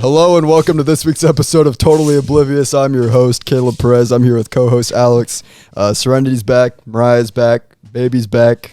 Hello and welcome to this week's episode of Totally Oblivious. I'm your host, Caleb Perez. I'm here with co-host Alex. Serenity's back. Mariah's back. Baby's back.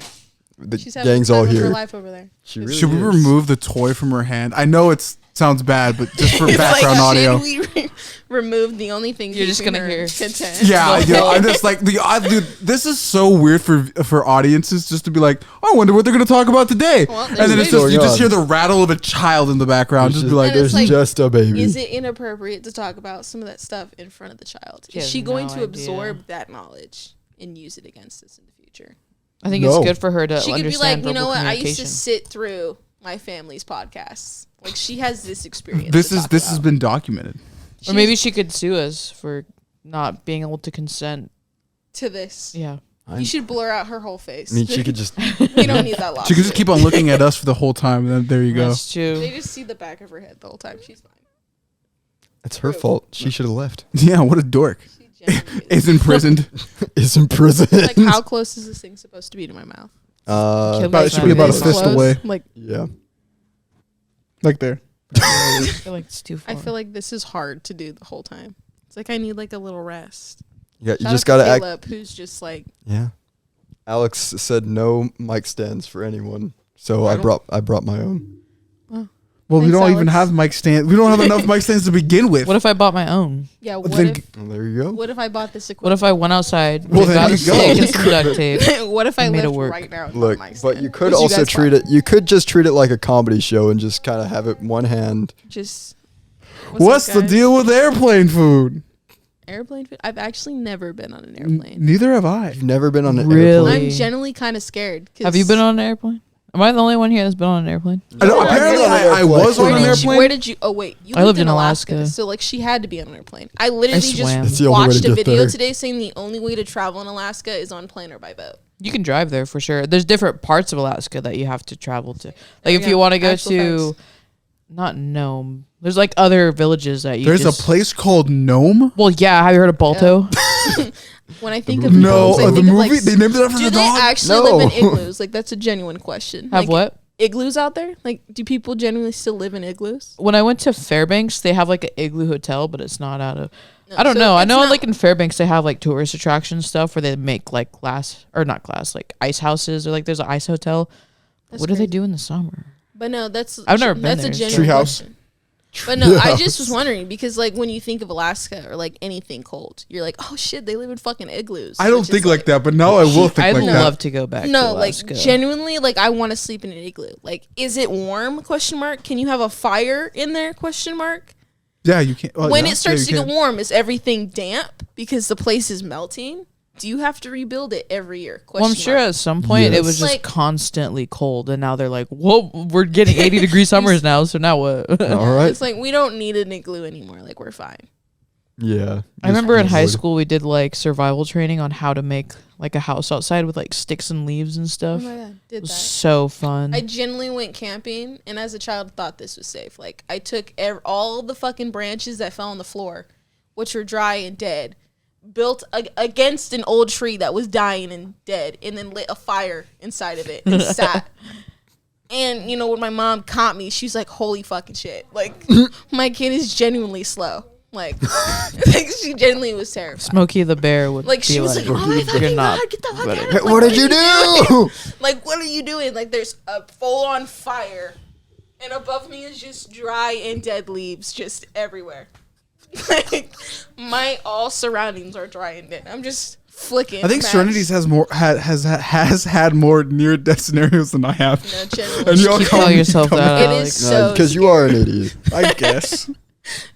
The She's gang's all here. Her life over there. She really Should we is. remove the toy from her hand? I know it sounds bad, but just for background audio. Should we remove the only thing You're just gonna hear content? Yeah, I'm just like dude. This is so weird for audiences just to be like, I wonder what they're gonna talk about today, Well, and then it's going just you just on. hear the rattle of a child in the background, just be like, there's like, just a baby. Is it inappropriate to talk about some of that stuff in front of the child? She Is has she going no to absorb idea. that knowledge and use it against us in the future? I think No. it's good for her to She could be understand like, you know verbal what? I used to communication. sit through my family's podcasts. Like she has this experience. this to talk has about. been documented. Or maybe she could sue us for not being able to consent. to this. Yeah. You should blur out her whole face. I mean, she could just. We don't need that lawsuit. She could just keep on looking at us for the whole time, and then there you go. That's true. They just see the back of her head the whole time. She's fine. It's her fault. She should have left. Yeah, what a dork. She genuinely Is imprisoned. Is in prison. Like, how close is this thing supposed to be to my mouth? It should be about a This fist close? away, Like, Yeah. like there. I feel like it's too far. I feel like this is hard to do the whole time. It's like I need like a little rest. Yeah. You Shout just out to gotta act. Caleb, who's just like, Yeah. Alex said no mic stands for anyone, so I brought my own. Well, we Thanks, don't even Alex. have mic stands. We don't have enough mic stands to begin with. What if I bought my own? yeah. I What think- if? Well, there you go. What if I bought this What equipment? if I went outside, Well, then got a you go. stick and some duct tape? What if I and made it lived work? right now? with Look, my mic but stand? you could Would also guys treat buy it. You could just treat it like a comedy show and just kind of have it one hand. Just. What's up, the guys? deal with airplane food? Airplane food? I've actually never been on an airplane. Neither have I. You've never been on an Really? airplane. I'm generally kind of scared. Have you been on an airplane? Am I the only one here that's been on an airplane? I know, No, I've apparently, been on an I airplane. was on an airplane. Where did you? Oh wait, you I lived in Alaska. So like she had to be on an airplane. I literally swam. That's just the only way watched to a get video there. today saying the only way to travel in Alaska is on plane or by boat. You can drive there for sure. There's different parts of Alaska that you have to travel to. Like if yeah, you want to go actual to, not Nome. There's like other villages that you. There's a place called Nome. Well, yeah. Have you heard of Balto? When I think of No, iglus, I the think of, movie. like, They named it after do the they dog. actually No. live in igloos? Like that's a genuine question. Have Like, what? igloos out there? Like do people genuinely still live in igloos? When I went to Fairbanks, they have like an igloo hotel, but it's not out of. I don't so know. I it's know not- like in Fairbanks they have like tourist attraction stuff where they make like like ice houses or like there's an ice hotel. That's What do they crazy. do in the summer? But no, that's I've never been that's there. a genuine Treehouse. question. But no, I Treehouse. just was wondering because like when you think of Alaska or like anything cold, you're like, oh shit, they live in fucking igloos. I don't which is, think like that, but now I will think I'd like love that. to go back. No, to like Alaska. genuinely, like I want to sleep in an igloo. Like, is it warm? Question mark. Can you have a fire in there? Question mark. Yeah, you can't. When it starts to get warm, is everything damp because the place is melting? Do you have to rebuild it every year? Well, I'm sure at some point it Yes. was just Like- constantly cold, and now they're like, "Whoa, we're getting 80-degree summers now." So now what? All right. It's like we don't need an igloo anymore. Like we're fine. Yeah. I remember in Just high wood. school we did like survival training on how to make like a house outside with like sticks and leaves and Oh stuff. my god, It did was that. so fun. I genuinely went camping, and as a child, thought this was safe. Like I took all the fucking branches that fell on the floor, which were dry and dead, built against an old tree that was dying and dead, and then lit a fire inside of it and sat. And you know when my mom caught me, she's like, "Holy fucking shit! Like my kid is genuinely slow." Like she genuinely was terrified. Smokey the Bear would Like be she was like, "Oh my "You're fucking not god, get the fuck ready." out!" Hey, Like, what did you do? Like, what are you doing? Like, there's a full-on fire, and above me is just dry and dead leaves just everywhere. Like, all surroundings are dry and dead. I'm just flicking. I think match. Serenity's has had more near death scenarios than I have. No, genuinely. And y'all Keep call telling me yourself dumb. that. It Alex. is so Because you are an idiot. I guess.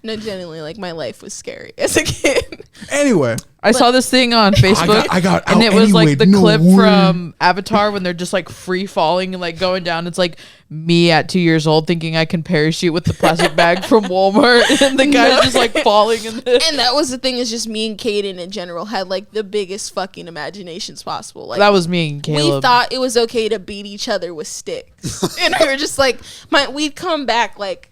No, genuinely, like, my life was scary as a kid. Anyway, I saw this thing on Facebook. I got and out it was anyway, like the no clip way. from Avatar when they're just like free falling and like going down. It's like me at 2 years old thinking I can parachute with the plastic bag from Walmart, and the guy's just like falling in the. And that was the thing, is just me and Kaden in general had, like, the biggest fucking imaginations possible. Like, That was me and Caleb. we thought it was okay to beat each other with sticks. And we were just like, we'd come back, like,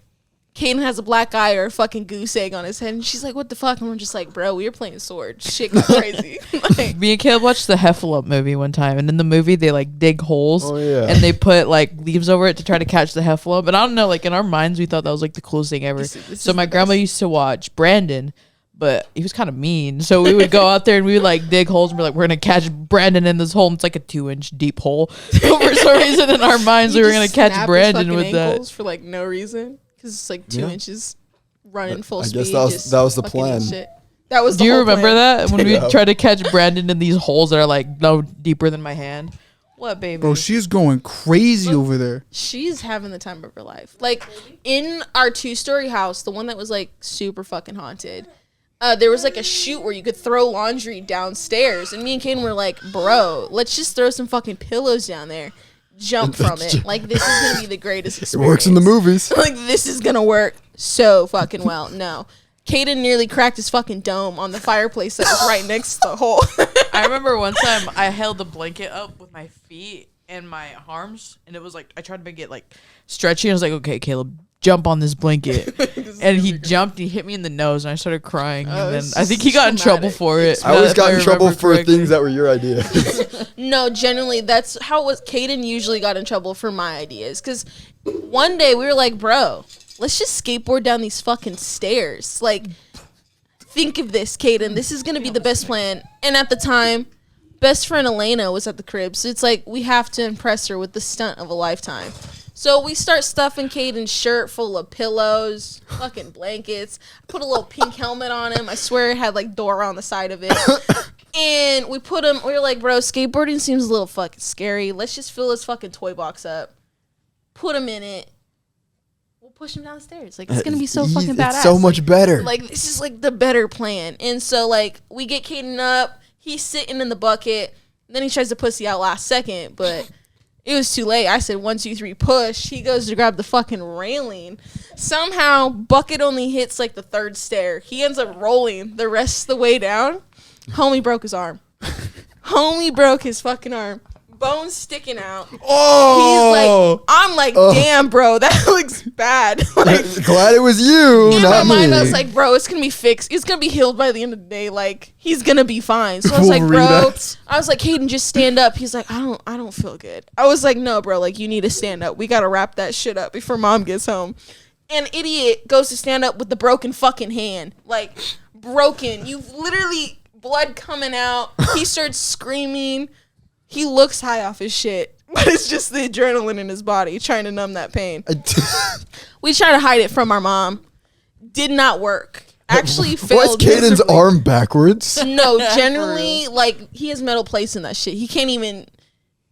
Caden has a black eye or a fucking goose egg on his head, and she's like, "What the fuck?" And I'm just like, "Bro, we were playing Sword. Shit got crazy." Like, Me and Caleb watched the Heffalump movie one time, and in the movie they like dig holes, yeah. and they put like leaves over it to try to catch the Heffalump. And I don't know, like in our minds, we thought that was like the coolest thing ever. So my grandma used to watch Brandon, but he was kind of mean. So we would go out there and we would like dig holes, and we're like, we're gonna catch Brandon in this hole. And it's like a 2-inch deep hole. So for some reason in our minds, we were gonna catch Brandon with that for like no reason because it's like 2 inches. Running full speed. I guess that was the plan. That was. Do you remember that when we Yeah. tried to catch Brandon in these holes that are like no deeper than my hand? What, baby? Bro, she's going crazy over there. She's having the time of her life. Like in our 2-story house, the one that was like super fucking haunted. There was like a chute where you could throw laundry downstairs, and me and Kaden were like, "Bro, let's just throw some fucking pillows down there, jump from it. Like this is gonna be the greatest It experience. works in the movies. Like this is gonna work so fucking well." No. Caden nearly cracked his fucking dome on the fireplace that was right next to the hole. I remember one time I held the blanket up with my feet and my arms, and it was like I tried to make it like stretchy. I was like, "Okay, Caleb, jump on this blanket," and he jumped. He hit me in the nose, and I started crying. And then I think he got in trouble for it. I always if got in trouble remember for correctly. things that were your idea. No, generally, that's how it was. Caden usually got in trouble for my ideas. Because one day we were like, "Bro, let's just skateboard down these fucking stairs." Like, think of this, Caden. This is going to be the best plan. And at the time, best friend Elena was at the crib. So it's like, we have to impress her with the stunt of a lifetime. So we start stuffing Caden's shirt full of pillows, fucking blankets. Put a little pink helmet on him. I swear it had like Dora on the side of it. And we were like, "Bro, skateboarding seems a little fucking scary. Let's just fill this fucking toy box up. Put him in it. We'll push him down the stairs. Like, it's going to be so fucking badass. It's so much better. Like, this is like the better plan." And so, like, we get Caden up. He's sitting in the bucket. Then he tries to pussy out last second, but it was too late. I said 1, 2, 3, push. He goes to grab the fucking railing. Somehow, bucket only hits like the 3rd stair. He ends up rolling the rest of the way down. Homie broke his arm. Homie broke his fucking arm. Bones sticking out. Oh, He's like, I'm like, damn, bro, that looks bad. Like, Glad it was you, in not my mind, me. I was like, bro, it's gonna be fixed. It's gonna be healed by the end of the day. Like, he's gonna be fine. So I was like, Wolverine bro, ass. I was like, Hayden, just stand up. He's like, I don't feel good. I was like, no, bro, like, you need to stand up. We gotta wrap that shit up before mom gets home. And idiot goes to stand up with the broken fucking hand, like broken. You've literally blood coming out. He starts screaming. He looks high off his shit, but it's just the adrenaline in his body trying to numb that pain. We tried to hide it from our mom. Did not work. Actually Why's failed. Caden's miserably. arm backwards? No, generally, like, he has metal plates in that shit. He can't even.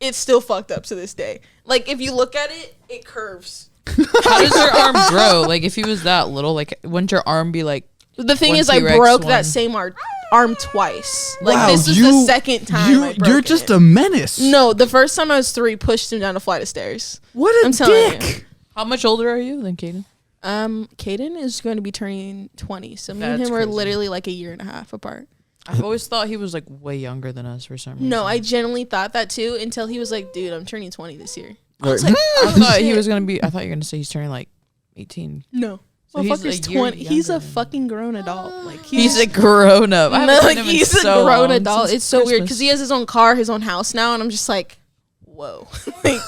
It's still fucked up to this day. Like, if you look at it, it curves. How does your arm grow? Like if he was that little, like wouldn't your arm be like? The thing One is, I T-Rex, broke one- that same arm twice. Like, wow, this is the second time I broke You're just it. a menace. No, the first time I was 3, pushed him down a flight of stairs. What a I'm telling dick. How much older are you than Caden? Caden is going to be turning 20, so me and That's him are crazy. literally like a year and a half apart. I've always thought he was like way younger than us for some reason. No, I genuinely thought that too until he was like, "Dude, I'm turning 20 this year." Like, I thought he was gonna be. I thought you were gonna say he's turning like 18. No. So he's Motherfucker's a year 20. He's a younger than- fucking grown adult. Like He's a grown up. I no, haven't seen like, him in he's so a grown long, adult. since It's so weird Christmas. because he has his own car, his own house now, and I'm just like, whoa, like,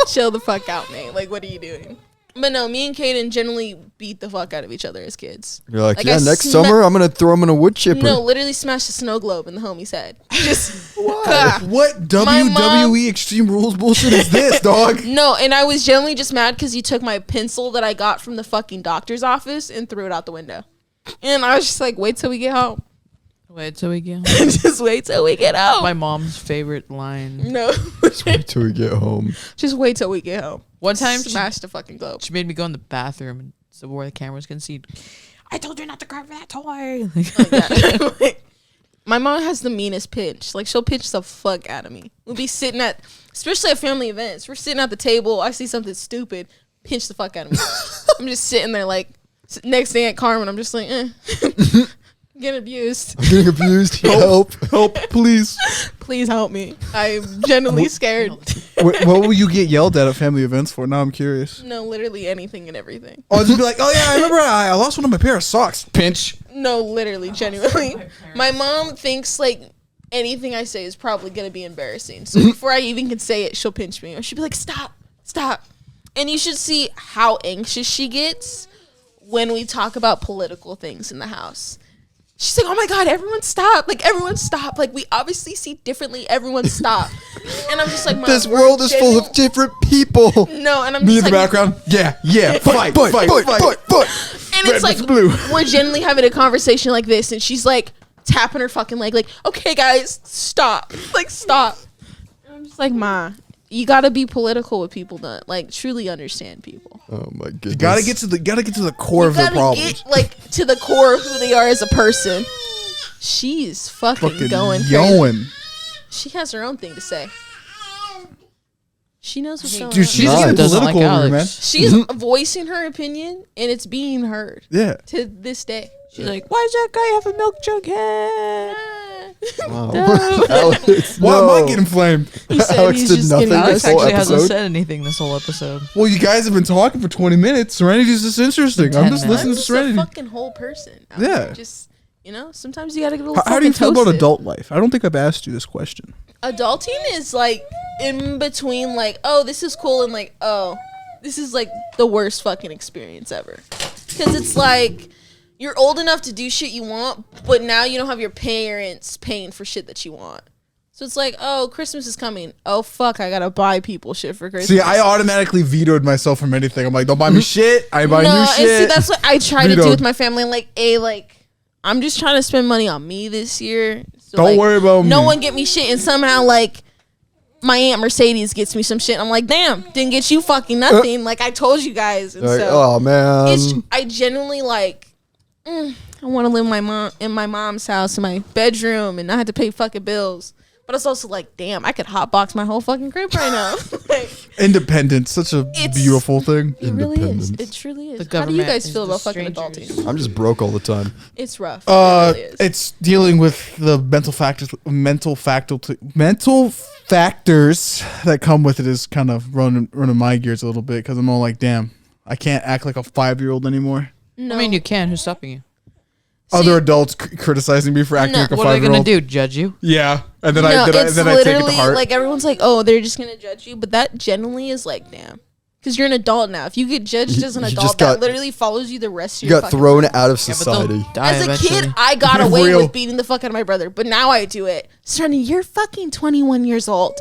chill the fuck out, man. Like, what are you doing? But no, me and Caden generally beat the fuck out of each other as kids. You're like, Like, yeah, I next sma- summer I'm gonna throw him in a wood chipper. No, literally smashed a snow globe in the homie's head. Just What My mom- WWE Extreme Rules bullshit is this, dog? No, and I was generally just mad because he took my pencil that I got from the fucking doctor's office and threw it out the window. And I was just like, wait till we get home. Wait till we get. Just wait till we get home. My mom's favorite line. No. Just wait till we get home. Just wait till we get home. One time Smash the fucking globe. she made me go in the bathroom and so where the cameras can see. I told you not to grab that toy. Like, my mom has the meanest pinch. Like, she'll pinch the fuck out of me. We'll be sitting at, especially at family events, we're sitting at the table. I see something stupid, pinch the fuck out of me. I'm just sitting there like, next thing at Carmen, I'm just like, Getting abused. I'm getting abused. Help. Help, please. Please help me. I'm genuinely scared. What will you get yelled at family events for? Now I'm curious. No, literally anything and everything. I'll just be like, oh yeah, I remember I lost one of my pair of socks. Pinch. No, literally, genuinely. My mom thinks like anything I say is probably gonna be embarrassing. So before I even can say it, she'll pinch me. Or she'll be like, stop. And you should see how anxious she gets when we talk about political things in the house. She's like, oh my God, everyone stop. Like, everyone stop. Like, we obviously see differently. Everyone stop. And I'm just like, Mom, This world is full of different people. No, and I'm Me just in the like, background. Yeah. Fight. and it's Red like, versus blue. we're genuinely having a conversation like this, and she's like tapping her fucking leg, like, okay, guys, stop. Like, stop. And I'm just like, Ma, you gotta be political with people to like truly understand people. Oh my goodness. You gotta get to the core of their Gotta problems. get like to the core of who they are as a person. She's fucking going crazy. Yoing. She has her own thing to say. She knows what's going Dude, on. she's Nice. getting Doesn't political like over here, man. Alex. She's voicing her opinion, and it's being heard Yeah. to this day. She's like, why does that guy have a milk jug head? Wow. Alex, Why am I no. getting flamed? He said Alex he's did just nothing getting this Alex whole actually hasn't episode? said anything this whole episode. Well, you guys have been talking for 20 minutes. Serenity's just interesting. I'm 10 just minutes. listening to just a Serenity. fucking whole person. Yeah. Just, sometimes you gotta get a little How do you feel about toasted. adult life? I don't think I've asked you this question. Adulting is like in between, like, oh, this is cool, and like, oh, this is like the worst fucking experience ever. Because it's like you're old enough to do shit you want, but now you don't have your parents paying for shit that you want. So it's like, oh, Christmas is coming. Oh fuck, I gotta buy people shit for Christmas. See, I automatically vetoed myself from anything. I'm like, don't buy me shit. I ain't buying you and shit. see, that's what I try to do Vetoed. with my family. Like, I'm just trying to spend money on me this year. So, Don't like, worry about no me. one get me shit, and somehow like my Aunt Mercedes gets me some shit. I'm like, damn, didn't get you fucking nothing. Like I told you guys. And Like, so oh man. I genuinely like. I want to live in my mom's house in my bedroom and not have to pay fucking bills. But it's also like, damn, I could hotbox my whole fucking crib right now. Like, Independence, such a It's- beautiful thing. it really is. Independence. It truly is. The How do you government guys is feel the about fucking strangers. adulting? I'm just broke all the time. It's rough. It really is. It's dealing with the mental factors that come with it is kind of running my gears a little bit because I'm all like, damn, I can't act like a 5-year-old anymore. No. I mean, you can. Who's stopping you? Other adults criticizing me for acting No. like a What are they 5-year-old. gonna do? Judge you? Yeah, and then no, I it's take it to literally heart. like everyone's like, oh, they're just gonna judge you, but that generally is like, damn, because you're an adult now. If you get judged as an you adult, just that got- literally follows you the rest of You your got fucking thrown life. out of Yeah, but they'll society. die As a eventually. kid, I got away Real. with beating the fuck out of my brother, but now I do it. Sonny, you're fucking 21 years old.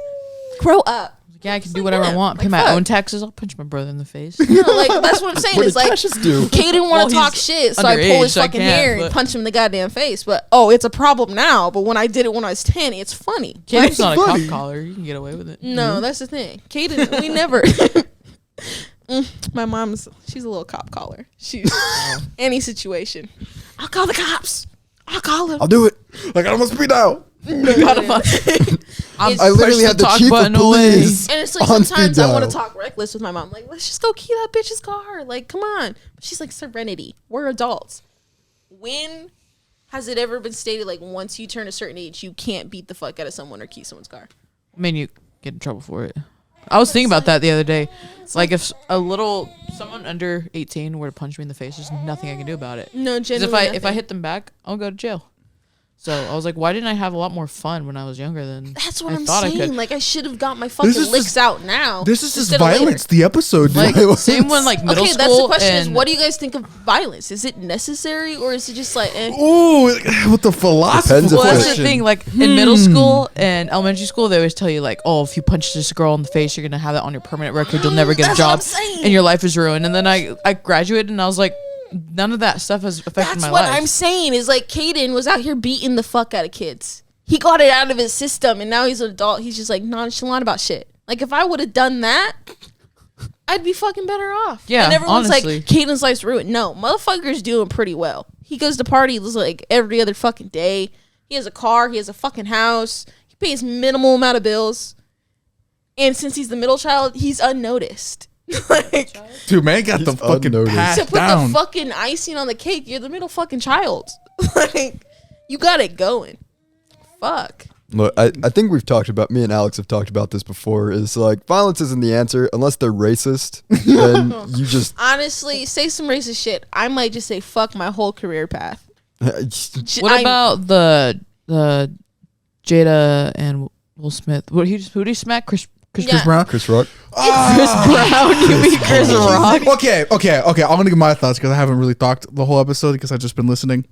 Grow up. Yeah, I can do like, whatever I yeah, want. Pay like, my fuck. own taxes. I'll punch my brother in the face. No, like that's what I'm saying. What It's did like Cassius do? Kay didn't Well, want to talk he's shit, so I pull his underage, so I fucking can't, hair and but- punch him in the goddamn face. But oh, it's a problem now. But when I did it when I was 10, it's funny. Kid's not a funny. cop collar. You can get away with it. No, that's the thing. Kaden, we never. My mom's, she's a little cop caller. She's any situation. I'll call the cops. I'll call them. I'll do it. Like I almost beat out. No, gotta no, no. I'm I literally push had the talk chief of button police. And it's like on sometimes speed I want to dial. talk reckless with my mom. Like, let's just go key that bitch's car. Like, come on. But she's like, Serenity. We're adults. When has it ever been stated like once you turn a certain age, you can't beat the fuck out of someone or key someone's car? I mean, you get in trouble for it. I was thinking about that the other day. Like, if someone under 18 were to punch me in the face, there's nothing I can do about it. No, 'Cause genuinely. if I hit them back, I'll go to jail. So I was like, why didn't I have a lot more fun when I was younger than That's what I I'm thought I saying. could? Like, I should have got my fucking is licks just- out now. This is just instead of later. violence. The episode, dude. Like, same when like middle Okay, school. that's the question: is and- what do you guys think of violence? Is it necessary or is it just like? Ooh, with the philosophy. Depends if Well, that's the question. thing. Like in middle school and elementary school, they always tell you like, oh, if you punch this girl in the face, you're gonna have that on your permanent record. You'll never get a That's what I'm job, saying. and your life is ruined. And then I graduated, and I was like, none of that stuff has affected That's my what life. I'm saying. Is like Caden was out here beating the fuck out of kids. He got it out of his system, and now he's an adult. He's just like nonchalant about shit. Like if I would have done that, I'd be fucking better off. Yeah, and everyone's honestly. like, Caden's life's ruined. No, motherfucker's doing pretty well. He goes to parties like every other fucking day. He has a car. He has a fucking house. He pays minimal amount of bills. And since he's the middle child, he's unnoticed. Like Dude, man got the He's fucking unnoticed. pass to put down. the fucking icing on the cake, you're the middle fucking child. Like you got it going. Fuck. Look, I think me and Alex have talked about this before, is like violence isn't the answer unless they're racist. Then you just honestly say some racist shit. I might just say fuck my whole career path. What about the Jada and Will Smith? Who did he smack? Chris Brown? Chris Rock. Chris Brown? You mean Chris Rock? Okay. I'm gonna give my thoughts because I haven't really talked the whole episode because I've just been listening.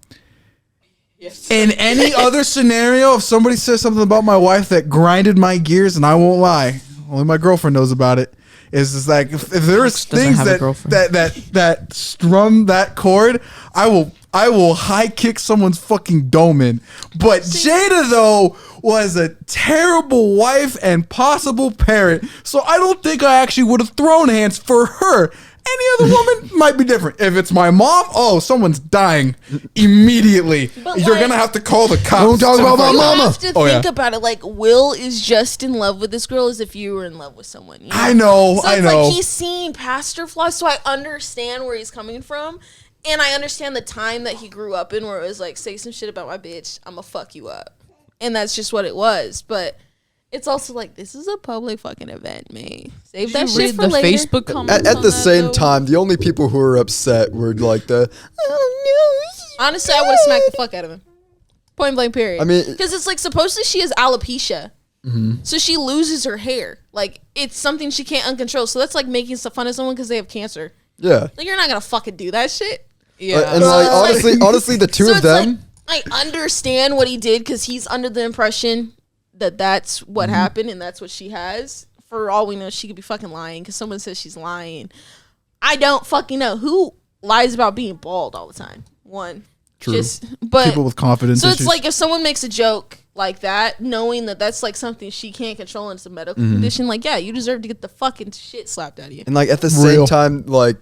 Yes. In any other scenario, if somebody says something about my wife that grinded my gears, and I won't lie, only my girlfriend knows about it, is just like if there's things that strum that chord, I will high kick someone's fucking dome in. But Jada though was a terrible wife and possible parent, so I don't think I actually would have thrown hands for her. Any other woman might be different. If it's my mom, someone's dying immediately. But you're gonna have to call the cops. Don't talk about my mama. You have to think about it. Like Will is just in love with this girl as if you were in love with someone. You know? I know. So it's like he's seen past her flaws, so I understand where he's coming from, and I understand the time that he grew up in, where it was like, say some shit about my bitch, I'ma fuck you up, and that's just what it was. But it's also like, this is a public fucking event, man. Save that shit for later. Facebook comments at the same time, the only people who were upset were like oh no. Honestly, I would have smacked the fuck out of him. Point blank period. I mean, because it's like, supposedly she has alopecia. Mm-hmm. So she loses her hair. Like, it's something she can't uncontrol. So that's like making fun of someone because they have cancer. Yeah. Like, you're not going to fucking do that shit. Yeah. And honestly, the two of them. Like, I understand what he did because he's under the impression that that's what happened and that's what she has. For all we know, she could be fucking lying because someone says she's lying. I don't fucking know who lies about being bald all the time. One. True. But people with confidence So issues. it's like if someone makes a joke like that, knowing that that's like something she can't control and it's a medical condition, like, yeah, you deserve to get the fucking shit slapped out of you. And like at the same time, like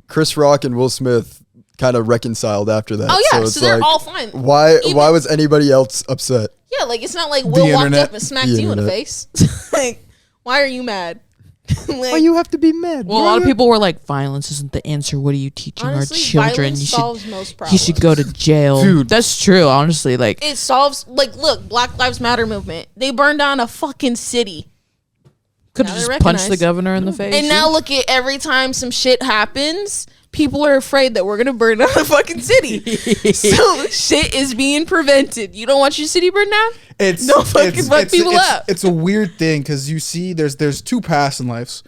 Chris Rock and Will Smith kind of reconciled after that. Oh yeah, so they're like, all fine. Why was anybody else upset? Yeah, like it's not like Will walked up and smacked you in the face. Like, why are you mad? Like, why you have to be mad? Well, a lot of people were like, violence isn't the answer. What are you teaching our children? Violence solves most problems. You should go to jail. Dude. That's true, honestly. Like, it solves, like, look, Black Lives Matter movement. They burned down a fucking city. Could have just punched the governor in the face. And now look at every time some shit happens, people are afraid that we're gonna burn down a fucking city. So shit is being prevented. You don't want your city burned down? Fuck people up. It's a weird thing because you see, there's two paths in life.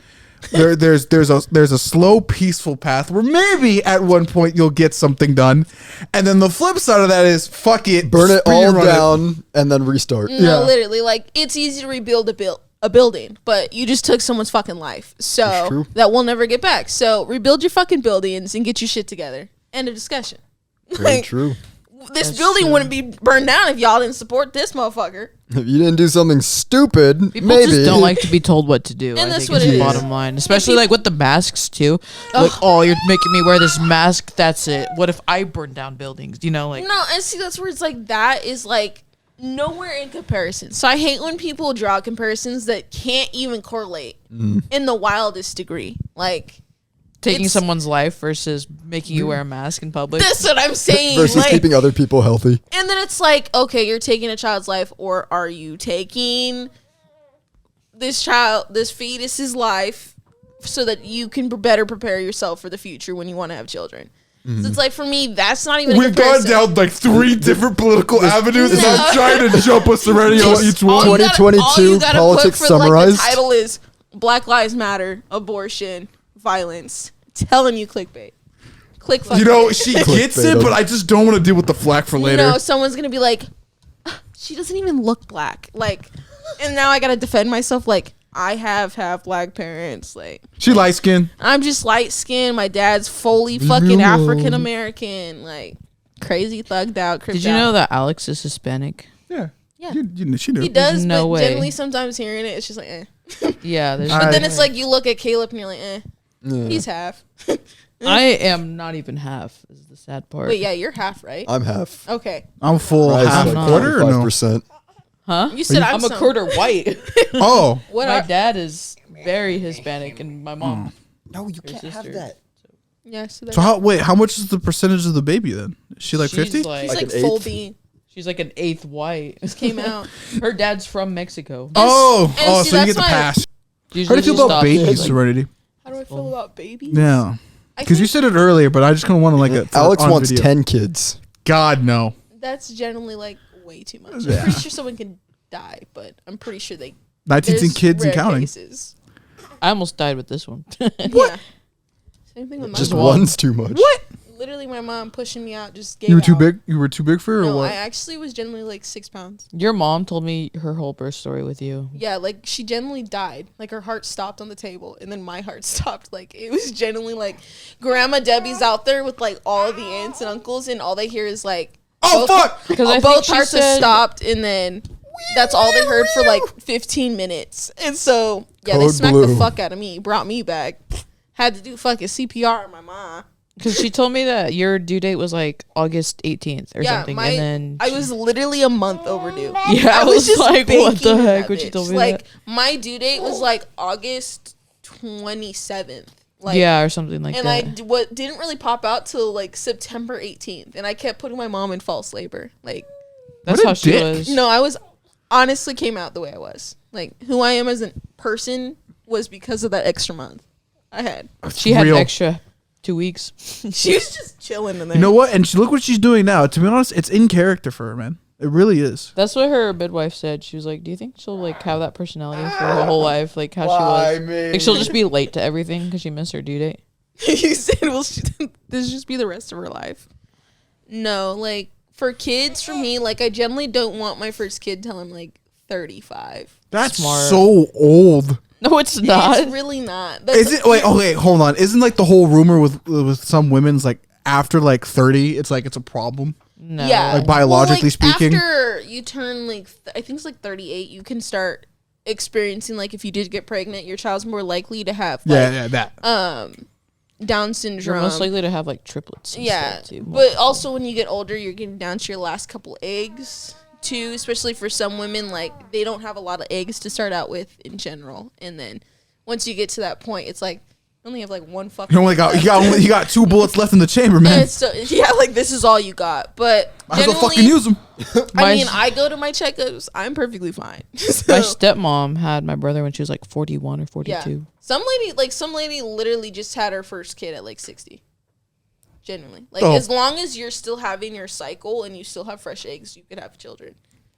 There's a slow, peaceful path where maybe at one point you'll get something done, and then the flip side of that is fuck it, burn it all down and then restart. No, literally, like it's easy to rebuild a building, but you just took someone's fucking life, so that we'll never get back. So rebuild your fucking buildings and get your shit together. End of discussion. Very true. This building wouldn't be burned down if y'all didn't support this motherfucker. If you didn't do something stupid, people maybe. just don't like to be told what to do. And I that's think what is it the is. bottom line, especially like with the masks too. Like, oh, you're making me wear this mask. That's it. What if I burn down buildings? You know, like no. And see, that's where it's like that is like nowhere in comparison. So I hate when people draw comparisons that can't even correlate in the wildest degree. Like taking someone's life versus making you wear a mask in public. That's what I'm saying. Versus like, keeping other people healthy. And then it's like, okay, you're taking a child's life, or are you taking this fetus's life so that you can better prepare yourself for the future when you want to have children? So it's like, for me, that's not even We've gone down like 3 different political avenues, and I'm trying to jump a serenity on each one. 2022 politics summarized. The title is Black Lives Matter, Abortion, Violence. Telling you clickbait. You know, she gets it, but I just don't want to deal with the flack for later. You know, someone's going to be like, she doesn't even look black. Like, and now I got to defend myself. Like, I have black parents. Like, she light skinned. I'm just light skinned. My dad's fully fucking African American. Like, crazy thugged out. Did you know that Alex is Hispanic? Yeah. Yeah. She knew. He does, no but way. generally sometimes hearing it, it's just like, eh. Yeah. But then it's like you look at Caleb and you're like, eh. He's half. I am not even half, is the sad part. Wait, yeah, you're half, right? I'm half. Okay. I'm full half, like quarter, or no? 5%. Huh? You said I'm a quarter white. Oh. My dad is very Hispanic, and my mom. No, you can't have that. Yeah, so So how much is the percentage of the baby then? Is she like 50? she's like full eighth? being. She's like an 8th white. Just came out. Her dad's from Mexico. Oh, see, so you get that's the why- pass. How Usually do you feel just about stop babies, like- Serenity? How do I feel about babies? Yeah. I Because you think said it earlier, but I just kind of want to like it. Alex on wants video. 10 kids. God, no. that's generally like way too much. Yeah. I'm pretty sure someone can die, but I'm pretty sure they 19 there's kids and rare counting. cases. I almost died with this one. Yeah. Same thing with my Just mom. one's too much. What? Literally, my mom pushing me out just gave You were too out. big? You were too big for her or No, what? I actually was generally like 6 pounds. Your mom told me her whole birth story with you. Yeah, like she genuinely died. Like her heart stopped on the table, and then my heart stopped. Like it was genuinely like Grandma Debbie's out there with like all of the aunts and uncles, and all they hear is like, Oh, fuck! Because I think both she hearts have said stopped, and then that's all they heard for like 15 minutes. And so yeah, they Code smacked blue. the fuck out of me, brought me back, had to do fucking CPR on my mom. because she told me that your due date was like August 18th or Yeah, something, and then I was literally a month overdue. I was just like, what baking the in heck? that When she bitch. told me like that. my due date was like August 27th. Like, yeah, or something like and that. what didn't really pop out till like September 18th, and I kept putting my mom in false labor. Like, That's What a how she dick. was. no, I was honestly came out the way I was. Like, who I am as a person was because of that extra month I had. She had Real. an extra 2 weeks. She was just chilling in there. You know what? And look what she's doing now. To be honest, it's in character for her, man. It really is. That's what her midwife said. She was like, "Do you think she'll like have that personality for her whole life, like how she was? Like she'll just be late to everything because she missed her due date." You said, "Will this just be the rest of her life?" No, like for kids, for me, like I generally don't want my first kid till I'm like 35. That's Smart. so old. No, it's not. It's really not. That's Is it? Wait, okay, hold on. Isn't like the whole rumor with some women's like after like 30, it's like it's a problem. No. Yeah, Like, biologically speaking? After you turn like I think it's like 38, you can start experiencing like if you did get pregnant, your child's more likely to have like, that. Down syndrome. You're most likely to have like triplets. And Yeah, stuff, too. but also when you get older, you're getting down to your last couple eggs too. Especially for some women, like they don't have a lot of eggs to start out with in general, and then once you get to that point, it's like you only have like one fucking. You only got you got 2 bullets left in the chamber, And man. it's so, yeah, like this is all you got. But Might as well generally, fucking use them. I mean, My- I go to my checkups. I'm perfectly fine. My So, stepmom had my brother when she was like 41 or 42. yeah, some lady literally just had her first kid at like 60. Genuinely, like Oh. as long as you're still having your cycle and you still have fresh eggs, you could have children.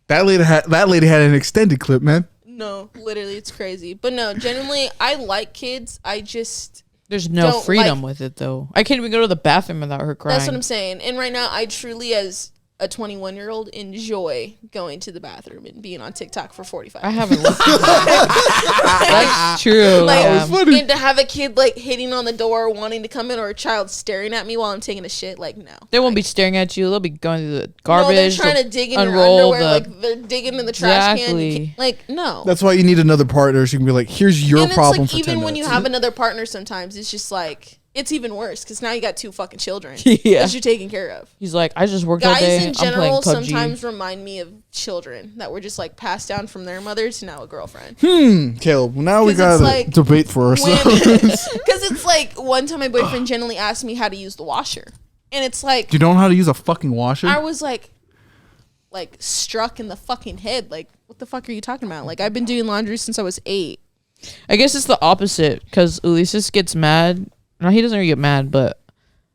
That lady had an extended clip, man. No, literally, it's crazy. But no, genuinely, I like kids. I just There's no Don't freedom like- with it though. I can't even go to the bathroom without her crying. that's what I'm saying. And right now, I truly, as a 21-year-old, enjoy going to the bathroom and being on TikTok for 45. I haven't looked at that. That's true. Like, yeah. funny. and to have a kid like hitting on the door wanting to come in, or a child staring at me while I'm taking a shit, like no. They won't be staring at you. They'll be going through the No, garbage. they're trying They'll to dig in your unroll underwear, the- like they're digging in the trash can. You Exactly. can't- Like no. That's why you need another partner. So you can be like, here's your And problem it's for like 10 even when you minutes. have another partner, sometimes it's just like it's even worse because now you got 2 fucking children Yeah. that you're taking care of. He's like, I just worked all Guys day. in I'm playing general PUBG. sometimes remind me of children that were just like passed down from their mother to now a girlfriend. Caleb, well, now we 'Cause got it's to like debate for ourselves. Because it's like one time my boyfriend generally asked me how to use the washer, and it's like Do you know how to use a fucking washer? I was like struck in the fucking head. Like, what the fuck are you talking about? Like, I've been doing laundry since I was 8. I guess it's the opposite because Ulysses gets mad. No, he doesn't really get mad, but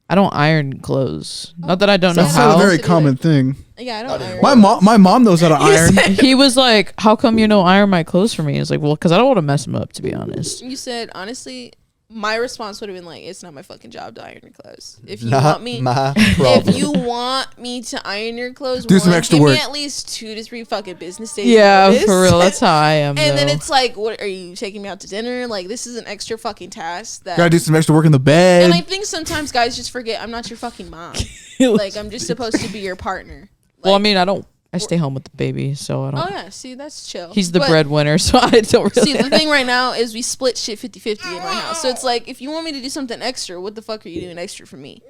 I don't iron clothes. Not that I don't know That's how. not a very So do common they. thing. Yeah, I don't iron. My mom knows how to iron. He was like, "How come you don't iron my clothes for me?" It's like, well, because I don't want to mess them up, to be honest. You said honestly, my response would have been like, "It's not my fucking job to iron your clothes. If you Not want me, my problem. if you want me to iron your clothes, Do some extra give work. me at least 2 to 3 fucking business days. Yeah, notice. for real. That's how I am. And then though. it's like, what are you taking me out to dinner? Like, this is an extra fucking task that. Gotta do some extra work in the bed. And I think sometimes guys just forget I'm not your fucking mom. Like, I'm just supposed to be your partner. well, I Like, mean, I don't. I stay home with the baby, so I don't. oh yeah, see, that's chill. He's the But- breadwinner, so I don't really. See, the thing right now is we split shit 50-50 in my house. So it's like, if you want me to do something extra, what the fuck are you doing extra for me?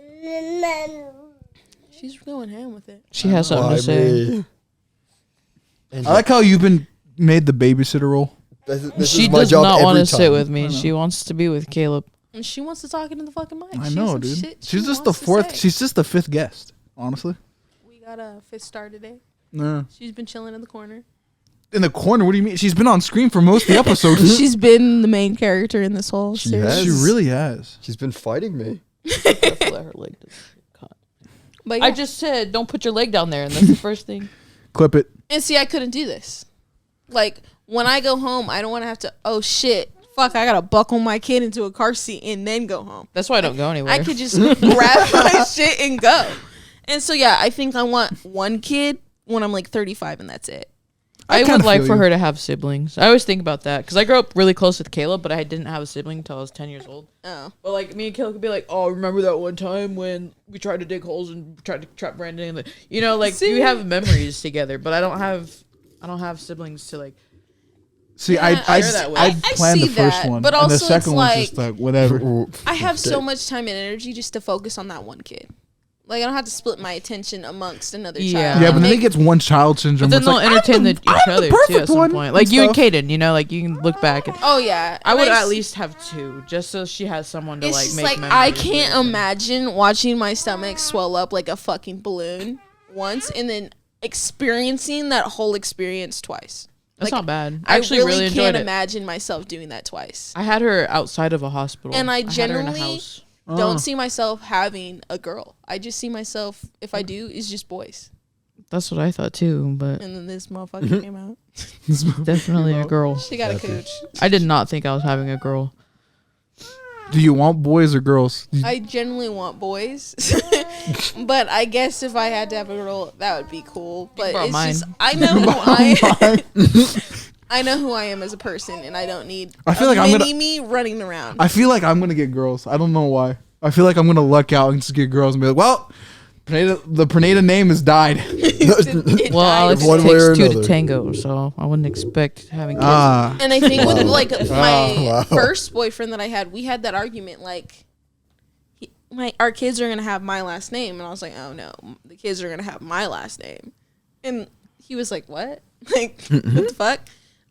She's going ham with it. She has something Why to say. me? And I like how you've been made the babysitter role. this She is my does job not want every to sit time. with me. She wants to be with Caleb. And she wants to talk into the fucking mic. I She know, has some dude. shit She's she just the wants to fourth. say. She's just the 5th guest. Honestly. We got a 5th star today. No. She's been chilling in the corner. In the corner? What do you mean? She's been on screen for most of the episodes. She's been the main character in this whole She series. has. She really has. She's been fighting me. Careful that her leg doesn't get caught. But I just said, don't put your leg down there, and that's the first thing. Clip it. and see, I couldn't do this. Like when I go home, I don't want to have to. Oh shit. Fuck, I gotta buckle my kid into a car seat and then go home. That's why I don't go anywhere. I could just grab my shit and go. And so, yeah, I think I want one kid when I'm like 35 and that's it. I kinda would like feel for you. her to have siblings. I always think about that because I grew up really close with Caleb, but I didn't have a sibling until I was 10 years old. Oh. But like me and Caleb could be like, "Oh, remember that one time when we tried to dig holes and tried to trap Brandon?" And you know, like we have memories together, but I don't have siblings to like. See, Yeah, I share that way. I I planned the see first that, one, but and the also second it's one's like- just like whatever. I have so much time and energy just to focus on that one kid. Like, I don't have to split my attention amongst another Yeah. child. Yeah, And but then make- it gets one child syndrome. But then where they'll it's like, entertain each I'm other the too at perfect some one point. Like and you and stuff. Kaden, you know, like you can look back. And, Oh, yeah. I And would s- at least have two, just so she has someone to It's like just make like, memories I with. can't imagine watching my stomach swell up like a fucking balloon once and then experiencing that whole experience twice. That's Like, not bad. I Actually, really really enjoyed can't it. imagine myself doing that twice. I had her outside of a hospital, And I had her in a generally house. don't see myself having a girl. I just see myself, if I do, is just boys. That's what I thought too, but And then this motherfucker came out. definitely a girl. She got a coach. I did not think I was having a girl. Do you want boys or girls? I generally want boys. But I guess if I had to have a girl, that would be cool. But borrow it's mine. just, I know who I am. I know who I am as a person, and I don't need I feel like I'm gonna- me running around. I feel like I'm gonna get girls. I don't know why. I feel like I'm gonna luck out and just get girls and be like, well, the Pruneda name has died. It Well, died. Alex One way or takes two to another. tango, so I wouldn't expect having kids. Ah, And I think with like my Wow. first boyfriend that I had, we had that argument like, our kids are gonna have my last name, and I was like, oh no, the kids are gonna have my last name, and he was like, what? Like, what the fuck?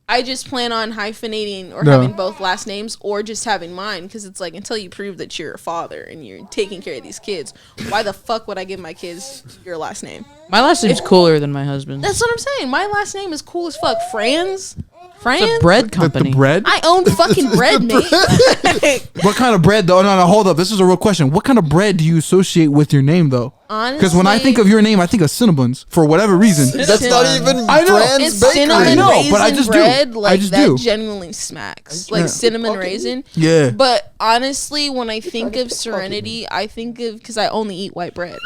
I just plan on hyphenating or No. having both last names or just having mine, because it's like, until you prove that you're a father and you're taking care of these kids, why the fuck would I give my kids your last name? My last name's cooler than my husband's. That's what I'm saying. My last name is cool as fuck. Franz? It's a bread company. the bread. I own fucking bread, mate. What kind of bread though? No, hold up. This is a real question. What kind of bread do you associate with your name though? Because when I Honestly, think of your name, I think of Cinnabons for whatever reason. That's not even I know. Brand's it's Bakery. cinnamon I know, raisin but I just do. bread. I Like just that do. genuinely smacks. Like Yeah. cinnamon raisin. Yeah. But honestly, when I think of Serenity, I think of, because I only eat white bread.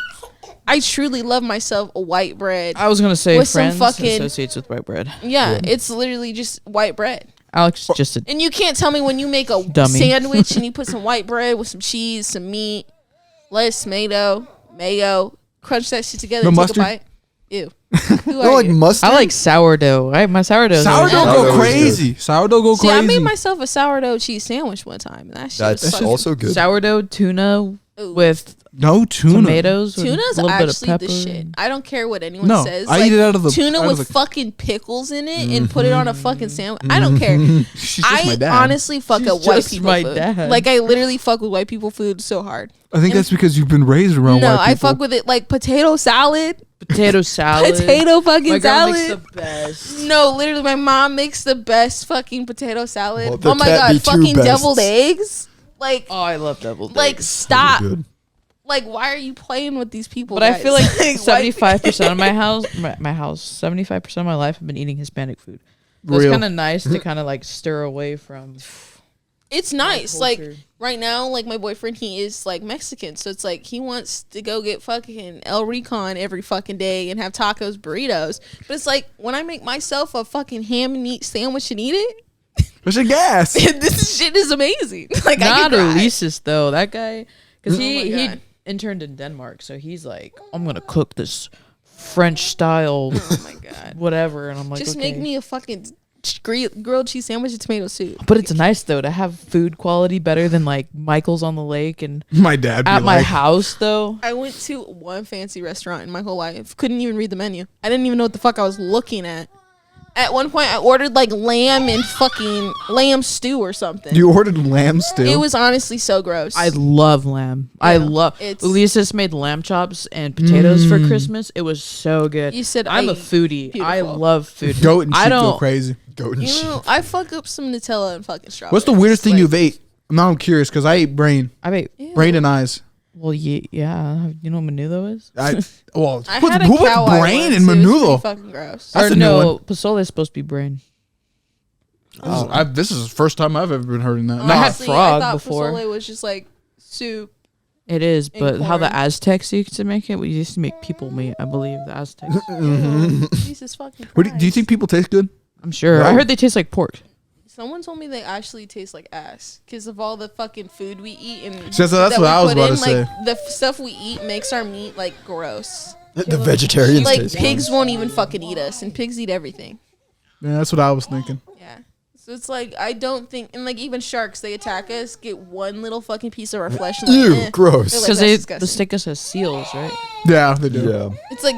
I truly love myself a white bread. I was gonna say With some friends fucking- associates with white bread. Yeah, it's literally just white bread. Alex is just a And you can't tell me when you make a Dummy. sandwich and you put some white bread with some cheese, some meat, lettuce, tomato, mayo, crunch that shit together No and mustard? take a bite. Ew. Who You are like you? mustard? I like sourdough. My sourdough. Sourdough Sourdough go is crazy. Sourdough go See, crazy. I made myself a sourdough cheese sandwich one time. And that shit That's was fucking- also good. sourdough tuna Ooh. with no tuna. tomatoes. with Tuna's a little bit of actually pepper. the shit. I don't care what anyone No, says. I eat it out of the- tuna out of with the- fucking pickles in it and put it on a fucking sandwich. I don't care. She's just my I dad. honestly fuck She's up white just people my food. dad. Like, I literally fuck with white people food so hard. I think that's because you've been raised around No, white people. I fuck with it like potato salad, Potato salad. potato fucking My girl salad. makes the best. No, literally, my mom makes the best fucking potato salad. Well, there Oh my can't be god, two fucking bests. deviled eggs. Like, Oh, I love deviled like eggs. stop. Good. Like, why are you playing with these people? But I guys? feel like white 75% of my house, 75% of my life, I've been eating Hispanic food. So it's Real. kind of nice to kind of like stir away from. It's nice. Like culture. right now, like my boyfriend, he is like Mexican, so it's like he wants to go get fucking El Recon every fucking day and have tacos, burritos. But it's like when I make myself a fucking ham and meat sandwich and eat it, What's your gas? this shit is amazing. Like I Not can cry. Elisis though. That guy, because Oh my he God. interned in Denmark, so he's like, I'm gonna cook this French style Oh my god! whatever, and I'm like, Just okay. make me a fucking grilled cheese sandwich and tomato soup. But it's nice though to have food quality better than like Michael's on the Lake and My dad. Be at my like, house though. I went to one fancy restaurant in my whole life. Couldn't even read the menu. I didn't even know what the fuck I was looking at. At one point, I ordered like lamb and fucking lamb stew or something. You ordered lamb stew? It was honestly so gross. I love lamb. I love. Elisa's made lamb chops and potatoes for Christmas. It was so good. You said I'm a foodie. Beautiful. I love food. Goat and sheep I go don't. crazy. Goat and sheep. I fuck up some Nutella and fucking strawberries. What's the weirdest thing you've ate? Now I'm curious because I ate brain. I mean, Brain and eyes. well, yeah. You know what menudo is? I had a who cow put eye brain once. in It was menudo? pretty fucking gross. That's Or a new no, one. pozole is supposed to be brain. This is the first time I've ever been hearing that. I had Honestly, frog I thought before. Pozole was just like soup. It is, And but how the corn. Aztecs used to make it, we used to make people meat. I believe the Aztecs. Jesus fucking Christ. What do you think people taste good? I'm sure. I heard they taste like pork. Someone told me they actually taste like ass because of all the fucking food we eat and That's that what we I was put about in, to say. Like, the stuff we eat makes our meat like gross. The vegetarians Like taste pigs won't even fucking eat us, and pigs eat everything. Yeah, that's what I was thinking. Yeah. So it's like I don't think, and like even sharks, they attack us, get one little fucking piece of our flesh. And Ew, like, eh. gross. They're like, Because "That's they disgusting." the stick us as seals, right? Yeah, they do. Yeah. It's like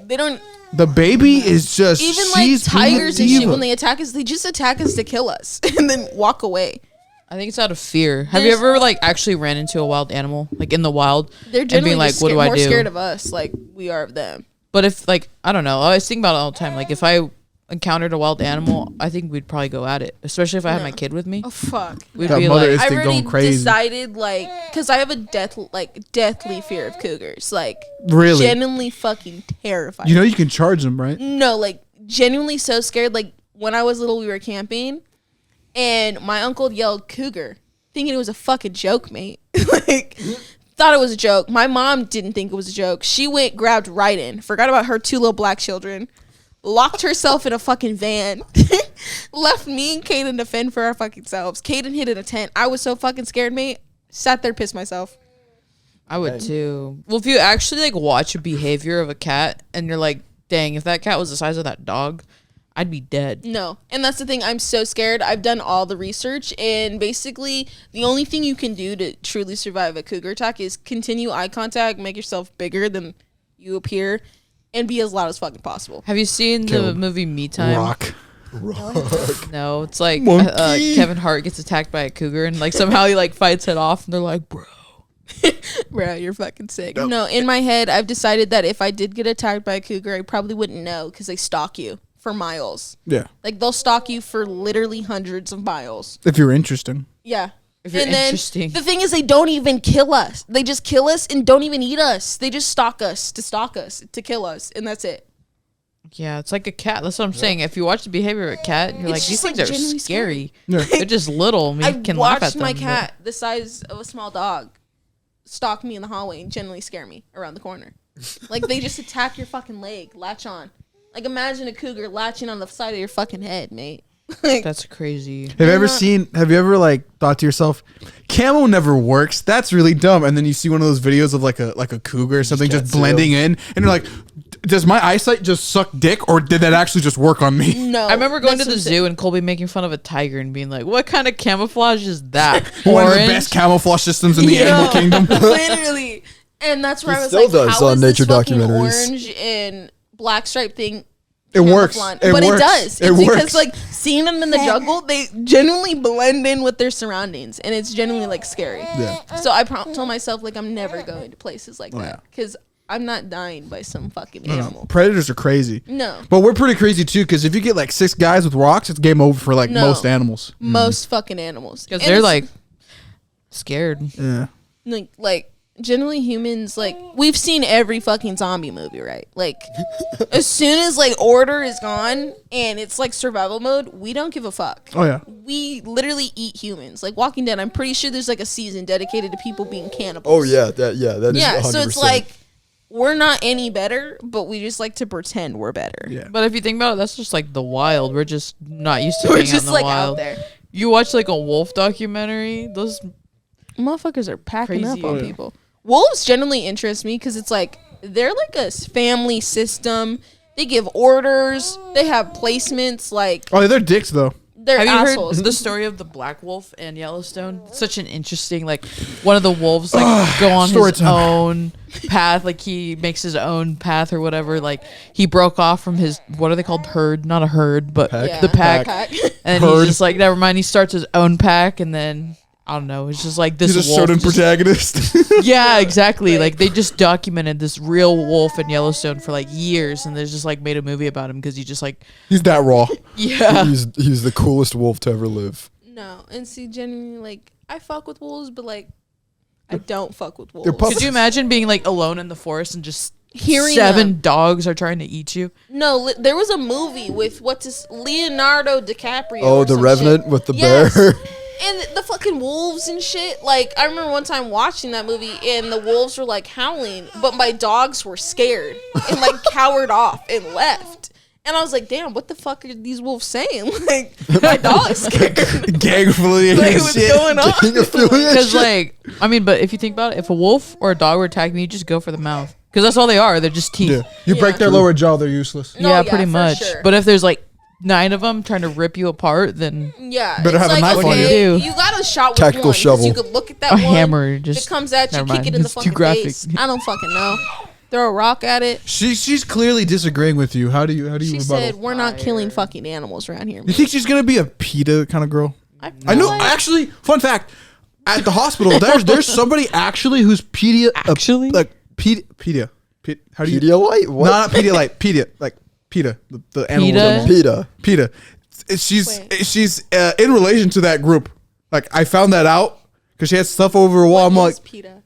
they don't. The baby is just Even like she's tigers and diva. shit, when they attack us, they just attack us to kill us and then walk away. I think it's out of fear. Have you ever like actually ran into a wild animal, like in the wild, They're and generally being like, just "What do I more do?" scared of us, like we are of them. But if like I don't know, I was thinking about it all the time. Like if I encountered a wild animal, I think we'd probably go at it, especially if I had my kid with me. Oh fuck! We'd That be mother like, is- I Instinct already going crazy. decided, like, because I have a deathly fear of cougars. Like, Really? genuinely fucking terrified. You know you can charge them, right? No, like, genuinely so scared. Like, when I was little, we were camping, and my uncle yelled cougar, thinking it was a fucking joke, mate. Like, thought it was a joke. My mom didn't think it was a joke. She went, grabbed right in, forgot about her 2 little black children, locked herself in a fucking van, left me and Kaden to fend for our fucking selves. Kaden hid in a tent. I was so fucking scared, mate. Sat there, pissed myself. I would too. Well, if you actually like watch a behavior of a cat, and you're like, "Dang, if that cat was the size of that dog, I'd be dead." No. And that's the thing. I'm so scared. I've done all the research, and basically the only thing you can do to truly survive a cougar attack is continue eye contact, make yourself bigger than you appear, and be as loud as fucking possible. Have you seen the movie Me Time? Rock. No, it's like Monkey. Kevin Hart gets attacked by a cougar, and like somehow he like fights it off, and they're like, "Bro." Bro, you're fucking sick. No, in my head, I've decided that if I did get attacked by a cougar, I probably wouldn't know because they stalk you for miles. Yeah. Like, they'll stalk you for literally hundreds of miles. If you're interesting. Yeah. If you're And then interesting. the thing is, they don't even kill us. They just kill us and don't even eat us. They just stalk us, to kill us, and that's it. Yeah, it's like a cat. That's what I'm saying. If you watch the behavior of a cat, you're It's like, these just, things like, are genuinely scary. Yeah. They're just little. I I can laugh at watched them. my but- cat, the size of a small dog, stalk me in the hallway and generally scare me around the corner. Like, they just attack your fucking leg, latch on. Like, imagine a cougar latching on the side of your fucking head, mate. Like, That's crazy. Have you ever like thought to yourself, camo never works? That's really dumb. And then you see one of those videos of like a cougar or something can't just see blending in, and you're like, does my eyesight just suck dick, or did that actually just work on me? no. I remember going to that's the what I'm zoo and Colby making fun of a tiger and being like, "What kind of camouflage is that? One of the Orange?" best camouflage systems in the Yeah. animal kingdom. Literally. And that's where He I was still like, does how on is nature this fucking documentaries. orange and black stripe thing It works. camouflage? It But works. it does. It It's because, works. like, seeing them in the jungle, they genuinely blend in with their surroundings. And it's genuinely, like, scary. Yeah. So I told myself, like, I'm never going to places like yeah. that. Because I'm not dying by some fucking animal. Predators are crazy. No. But we're pretty crazy too, because if you get like 6 guys with rocks, it's game over for like No. most animals. Most fucking animals. Because And they're it's, like scared. Yeah. like generally humans, like, we've seen every fucking zombie movie, right? Like, as soon as like order is gone and it's like survival mode, we don't give a fuck. Oh yeah. We literally eat humans. Like Walking Dead, I'm pretty sure there's like a season dedicated to people being cannibals. Oh yeah, that is. Yeah, 100%. so it's like we're not any better, but we just like to pretend we're better. Yeah. But if you think about it, that's just like the wild. We're just not used to We're being out just in the like wild. out there. You watch like a wolf documentary, those Motherfuckers are packing Crazy. up on Oh, yeah. people. Wolves generally interest me because it's like they're like a family system. They give orders. They have placements. Like, Oh, they're dicks though. They're Have you assholes. heard the story of the black wolf and Yellowstone? It's such an interesting, like, one of the wolves like go on story his time. own path, like he makes his own path or whatever. Like he broke off from his, what are they called? Herd, not a herd, but Pack? the pack. And Herd. he's just like, never mind. He starts his own pack, and then I don't know. It's just like this He's a wolf. certain just- protagonist. yeah, exactly. Like they just documented this real wolf in Yellowstone for like years, and they just like made a movie about him because he just like He's that raw. yeah. He's the coolest wolf to ever live. No, and see, genuinely, like, I fuck with wolves, but, like, I don't fuck with wolves. they're puppies. Could you imagine being like alone in the forest and just Hearing 7 them. dogs are trying to eat you? No, there was a movie with Leonardo DiCaprio. Oh, or the some Revenant shit. with the Yes. bear. And the fucking wolves and shit. Like, I remember one time watching that movie, and the wolves were like howling, but my dogs were scared and like cowered off and left. And I was like, damn, what the fuck are these wolves saying? Like, my dog's scared. Gang affiliated Like, and what's shit. going on? Gang affiliate Because shit. like, I mean, but if you think about it, if a wolf or a dog were attacking me, you just go for the mouth. Because that's all they are. They're just teeth. Yeah. You break Yeah. their lower jaw, they're useless. No, yeah, yeah, pretty for much. sure. But if there's like 9 of them trying to rip you apart, then Yeah, Better it's have a like, knife on okay, you. you got a shot with Tactical one, 'cause shovel. You could look at that a one. hammer If just it comes at you, never kick mind. it in the It's too fucking graphic. face. I don't fucking know. Throw a rock at it. She's clearly disagreeing with you. How do you She rebuttal? said, "We're not killing fucking animals around here." You think she's gonna be a PETA kind of girl? I know. like- Actually, fun fact: at the hospital, there's somebody actually who's PETA. Actually? like PETA. How do you? Pedialyte? No, What? not PETA. PETA. Like PETA. The animal. PETA? PETA. PETA. She's Wait. in relation to that group. Like I found that out because she had stuff over a wall. I'm What like, is PETA?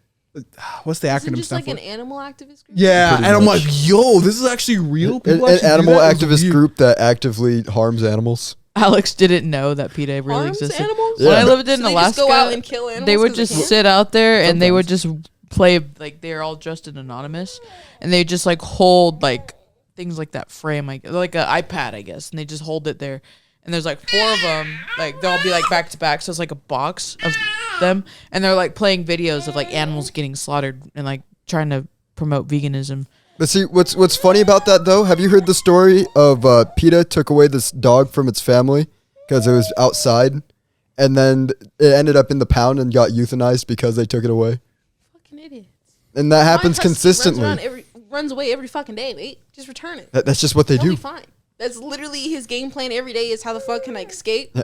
what's the Is it acronym just stand like for? an animal activist group? Yeah, Pretty and I'm much. like, yo, this is actually real. An, People an actually do animal that? It was activist weird. group that actively harms animals. Alex didn't know that PETA really Harms existed. animals? Yeah. When I lived in So they Alaska, just go out and kill animals they would 'cause they just can? sit out there and they would just play, like they're all dressed in anonymous, and they just like hold like things like that frame, like an iPad, I guess, and they just hold it there. And there's like 4 of them, like they'll be like back to back, so it's like a box of them, and they're like playing videos of like animals getting slaughtered and like trying to promote veganism. But see, what's funny about that though? Have you heard the story of PETA took away this dog from its family because it was outside, and then it ended up in the pound and got euthanized because they took it away? Fucking idiots. And that happens My husky consistently. Runs away every fucking day, mate. Just return it. That's just what they He'll do. be fine. That's literally his game plan every day is how the fuck can I escape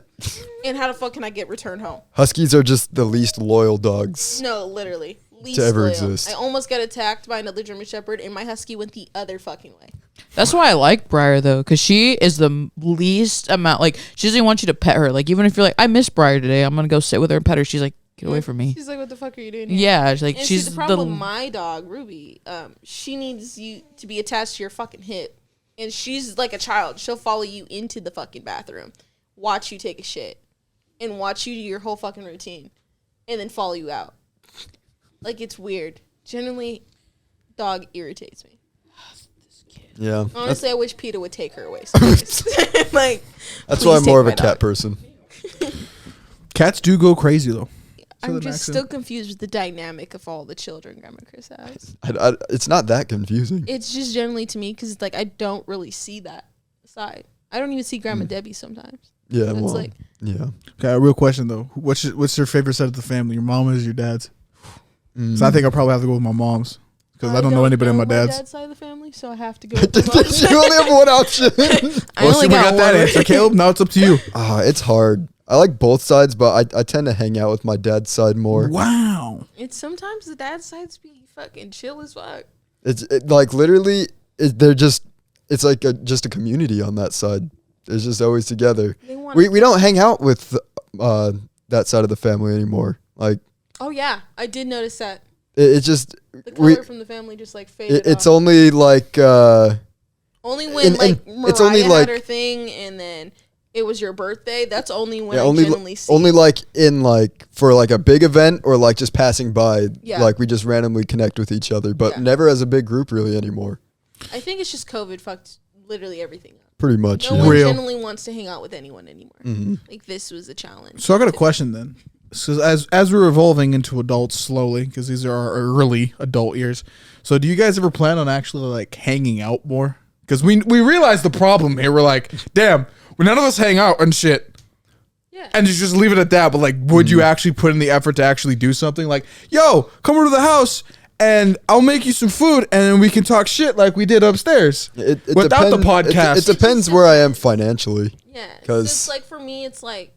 and how the fuck can I get returned home? Huskies are just the least loyal dogs. No, literally. Least To ever loyal. exist. I almost got attacked by another German Shepherd and my husky went the other fucking way. That's why I like Briar though, because she is the least amount. Like she doesn't want you to pet her. Like even if you're like, I miss Briar today, I'm gonna go sit with her and pet her. She's like, get away from me. She's like, what the fuck are you doing here? Yeah, she's like And she's see, the problem with my dog, Ruby, she needs you to be attached to your fucking hip. And she's like a child. She'll follow you into the fucking bathroom, watch you take a shit, and watch you do your whole fucking routine, and then follow you out. Like, it's weird. Generally, dog irritates me. Yeah. Honestly, I wish PETA would take her away. Sometimes. Like, That's please why I'm more of take a my cat dog. person. Cats do go crazy though. I'm Southern just accent. still confused with the dynamic of all the children Grandma Chris has. It's not that confusing. It's just generally to me because like I don't really see that side. I don't even see Grandma Debbie sometimes. Yeah, It's well, like- yeah. Okay, a real question though. What's your favorite side of the family? Your mom is your dad's? So I think I'll probably have to go with my mom's because I don't know anybody on my dad's. side of the family, so I have to go. With my mom's. You only have one option. I Well, only see, we got that one. answer, Caleb. Now it's up to you. It's hard. I like both sides, but I tend to hang out with my dad's side more. Wow. It's sometimes the dad sides be fucking chill as fuck. It's like literally, it's like just a community on that side. It's just always together. They want. We don't hang out with that side of the family anymore. Like Oh yeah, I did notice that it's just the we. color from the family just like faded. It's off. only like only when and like Mariah it's only, had like- her thing, and then it was your birthday. That's only when yeah, I only genuinely see. only like in like for like a big event or like just passing by. Yeah. Like we just randomly connect with each other, but Yeah. never as a big group really anymore. I think it's just COVID fucked literally everything up. Pretty much. No yeah. one Real. genuinely wants to hang out with anyone anymore. Mm-hmm. Like this was a challenge. So I got a question then. So as we're evolving into adults slowly, because these are our early adult years. So do you guys ever plan on actually like hanging out more? Because we realize the problem here. We're like, damn, when none of us hang out and shit. and just leave it at that. But like, would you actually put in the effort to actually do something? Like, yo, come over to the house and I'll make you some food and then we can talk shit like we did upstairs. Without the podcast. It depends where I am financially. Yeah. Because it's like, for me, it's like,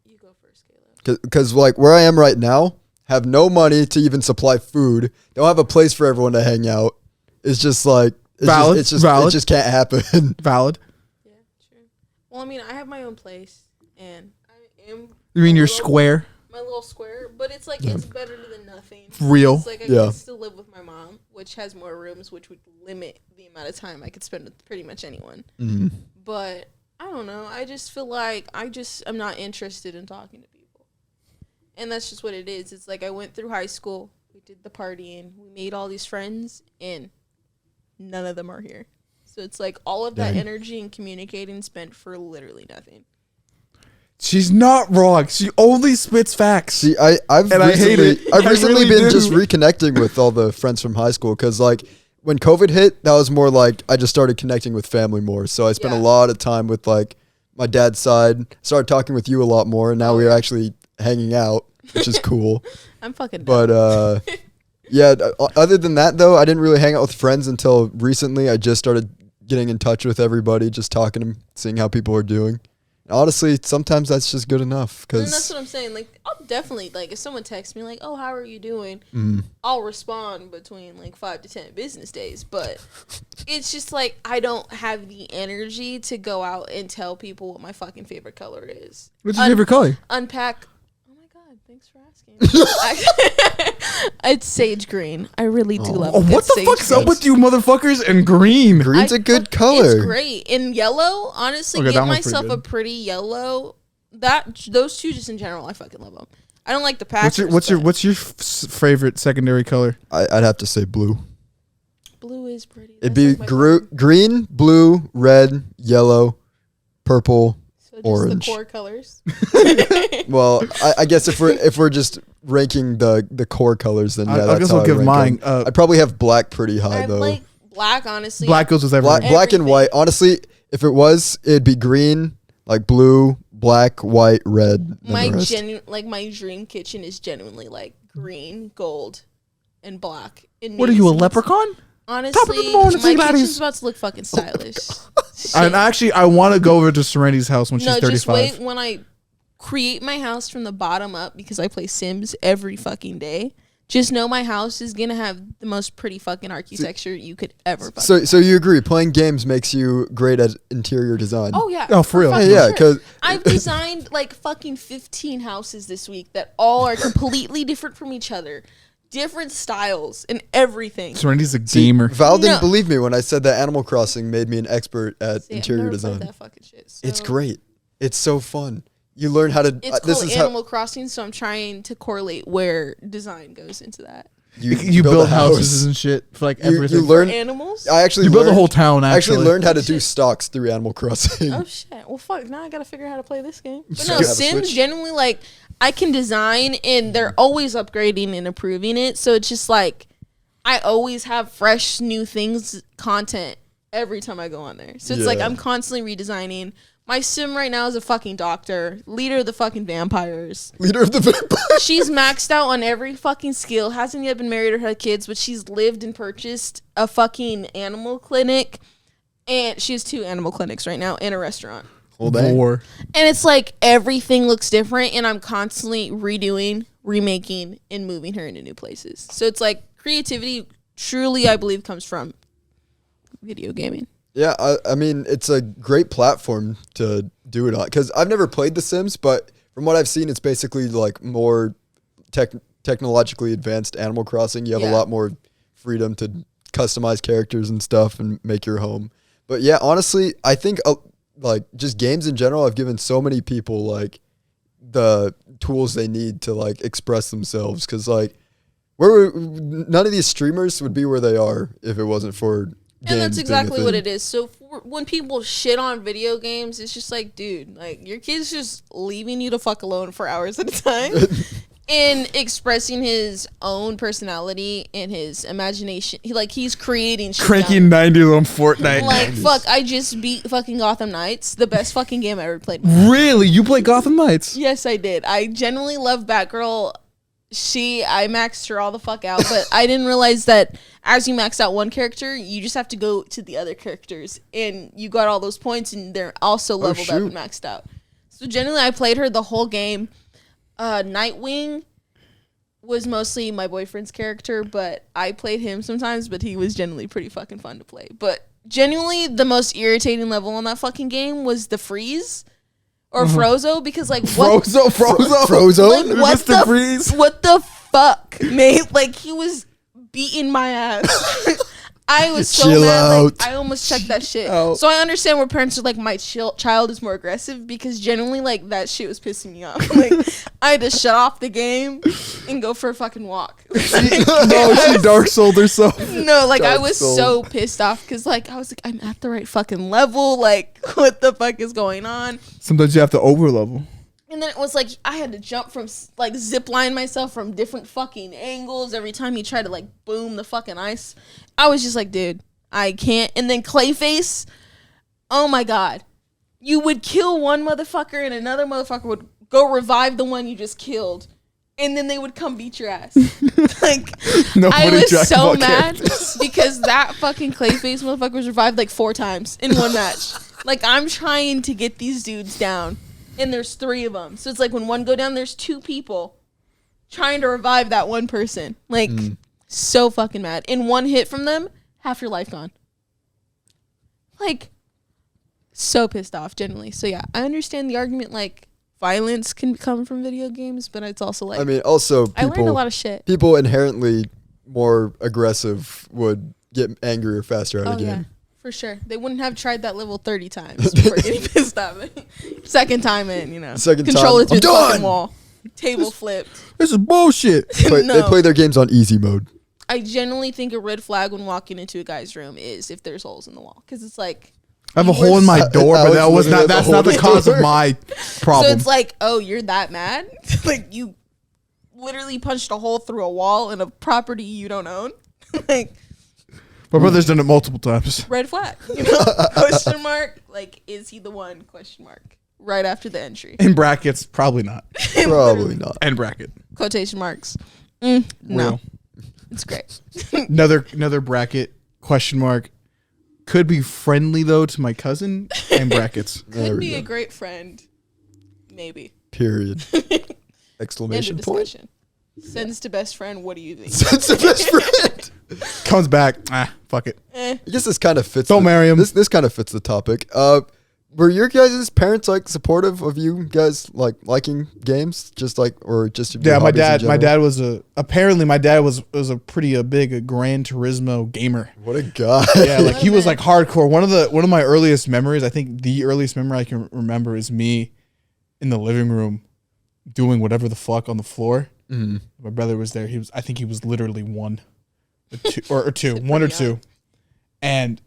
you go first, Caleb. Because like where I am right now, have no money to even supply food. Don't have a place for everyone to hang out. It's just like, Valid. It Valid. just can't happen. Valid. Yeah, true. Well, I mean, I have my own place and I am. You mean your square? My little square, but it's like it's better than nothing. Real. It's like I can still live with my mom, which has more rooms, which would limit the amount of time I could spend with pretty much anyone. Mm-hmm. But I don't know. I just feel like I'm not interested in talking to people, and that's just what it is. It's like I went through high school, we did the partying, we made all these friends, and none of them are here. So it's like all of that energy and communicating spent for literally nothing. She's not wrong. She only spits facts. See, I've recently been just reconnecting with all the friends from high school because, like, when COVID hit, that was more like I just started connecting with family more. So I spent a lot of time with, like, my dad's side. Started talking with you a lot more, and now we're actually hanging out, which is cool. I'm fucking dumb. But, yeah, other than that, though, I didn't really hang out with friends until recently. I just started getting in touch with everybody, just talking to them, seeing how people are doing. Honestly, sometimes that's just good enough. And that's what I'm saying. Like, I'll definitely, like, if someone texts me, like, oh, how are you doing? I'll respond between, like, 5 to 10 business days. But it's just, like, I don't have the energy to go out and tell people what my fucking favorite color is. What's your favorite color? Unpack. Oh, my God. Thanks for asking. It's sage green. I really do love it. What the fuck's up with you motherfuckers and green? Green's a good color. It's great. And yellow, honestly, get myself a pretty yellow. Those two just in general, I fucking love them. I don't like the patches. What's your favorite secondary color? I'd have to say blue. Blue is pretty. It'd be green, blue, red, yellow, purple, so just orange. The core colors. Well, I guess if we're just ranking the core colors, then I guess I'll give mine. I'd probably have black pretty high I though. like black, honestly. Black goes with everything. Black and white. Honestly, if it'd be green, like blue, black, white, red. My my dream kitchen is genuinely like green, gold, and black. What are you, a leprechaun? Honestly, my kitchen's about to look fucking stylish. And actually, I want to go over to Serenity's house when she's 35. Just wait when I create my house from the bottom up because I play Sims every fucking day. Just know my house is gonna have the most pretty fucking architecture you could ever. So you agree? Playing games makes you great at interior design. Oh yeah. Oh, for real? Yeah, because I've designed like fucking 15 houses this week that all are completely different from each other. Different styles and everything. Serenity's a gamer. Val didn't believe me when I said that Animal Crossing made me an expert at interior design. That fucking shit, so. It's great. It's so fun. You learn how to. It's called Animal Crossing, so I'm trying to correlate where design goes into that. You build houses and shit for like everything. You learn animals. I actually build the whole town. I actually learned how to do stocks through Animal Crossing. Oh shit! Well, fuck. Now I gotta figure out how to play this game. But no, Sims genuinely like I can design, and they're always upgrading and improving it. So it's just like I always have fresh new things, content every time I go on there. So it's like I'm constantly redesigning. My sim right now is a fucking doctor, leader of the fucking vampires. Leader of the vampires. She's maxed out on every fucking skill, hasn't yet been married or had kids, but she's lived and purchased a fucking animal clinic. And she has 2 animal clinics right now and a restaurant. War. And it's like everything looks different, and I'm constantly redoing, remaking, and moving her into new places. So it's like creativity truly, I believe, comes from video gaming. Yeah, I mean, it's a great platform to do it on. Because I've never played The Sims, but from what I've seen, it's basically like more technologically advanced Animal Crossing. You have a lot more freedom to customize characters and stuff and make your home. But yeah, honestly, I think like just games in general have given so many people like the tools they need to like express themselves. Because like none of these streamers would be where they are if it wasn't for and that's exactly what it is. So when people shit on video games, it's just like, dude, like your kid's just leaving you to fuck alone for hours at a time. in expressing his own personality and his imagination. He's creating shit. Cranky down. 90s on Fortnite. Like, fuck, I just beat fucking Gotham Knights, the best fucking game I ever played. Really? You play Gotham Knights? Yes, I did. I genuinely love Batgirl. I maxed her all the fuck out, but I didn't realize that as you max out one character, you just have to go to the other characters, and you got all those points, and they're also leveled up and maxed out. So generally, I played her the whole game. Nightwing was mostly my boyfriend's character, but I played him sometimes, but he was generally pretty fucking fun to play. But genuinely, the most irritating level on that fucking game was the freeze. Or Frozo, because like what? Frozo? Like, what the fuck, mate? Like, he was beating my ass. I was so Chill mad. out. Like, I almost checked that shit. So I understand where parents are like, my child is more aggressive, because generally, like, that shit was pissing me off. Like, I had to shut off the game and go for a fucking walk. No, she Dark Souled herself. No, like, I was so pissed off, because, like, I was like, I'm at the right fucking level. Like, what the fuck is going on? Sometimes you have to over level. And then it was like I had to jump from, like, zip line myself from different fucking angles every time he tried to, like, boom the fucking ice. I was just like, dude, I can't. And then Clayface, oh my God. You would kill one motherfucker and another motherfucker would go revive the one you just killed. And then they would come beat your ass. Like, I was so mad because that fucking Clayface motherfucker was revived like 4 times in one match. Like, I'm trying to get these dudes down. And there's 3 of them. So it's like when one go down, there's 2 people trying to revive that one person. Like, so fucking mad. In one hit from them, half your life gone. Like, so pissed off, generally. So yeah, I understand the argument, like, violence can come from video games, but it's also like, I mean, also, I learned a lot of shit. People inherently more aggressive would get angrier faster out of the game. Yeah. For sure. They wouldn't have tried that level 30 times before getting pissed off. Second time in, you know. Control it through the fucking wall. Table flipped. This is bullshit. They play their games on easy mode. I genuinely think a red flag when walking into a guy's room is if there's holes in the wall. Because it's like, I have a hole in my door, but that's not the cause of my problem. So it's like, oh, you're that mad? Like, you literally punched a hole through a wall in a property you don't own? Like, my brother's done it multiple times. Red flag, you know? Question mark, like, is he the one? Question mark. Right after the entry. In brackets, probably not. Probably not. End bracket. Quotation marks. No. Real. It's great. Another bracket, question mark. Could be friendly, though, to my cousin. And brackets. Could be a great friend. Maybe. Period. Exclamation point. Sends to best friend. What do you think? Sends to best friend. Comes back. Fuck it. I guess this kind of fits. Don't marry him. This kind of fits the topic. Were your guys' parents like supportive of you guys like liking games, just like, or just yeah? My dad was a pretty big Gran Turismo gamer. What a guy! Yeah, like he was like hardcore. One of my earliest memories, I think the earliest memory I can remember is me in the living room doing whatever the fuck on the floor. Mm-hmm. My brother was there. I think he was literally 1 or 2, 1 or 2, and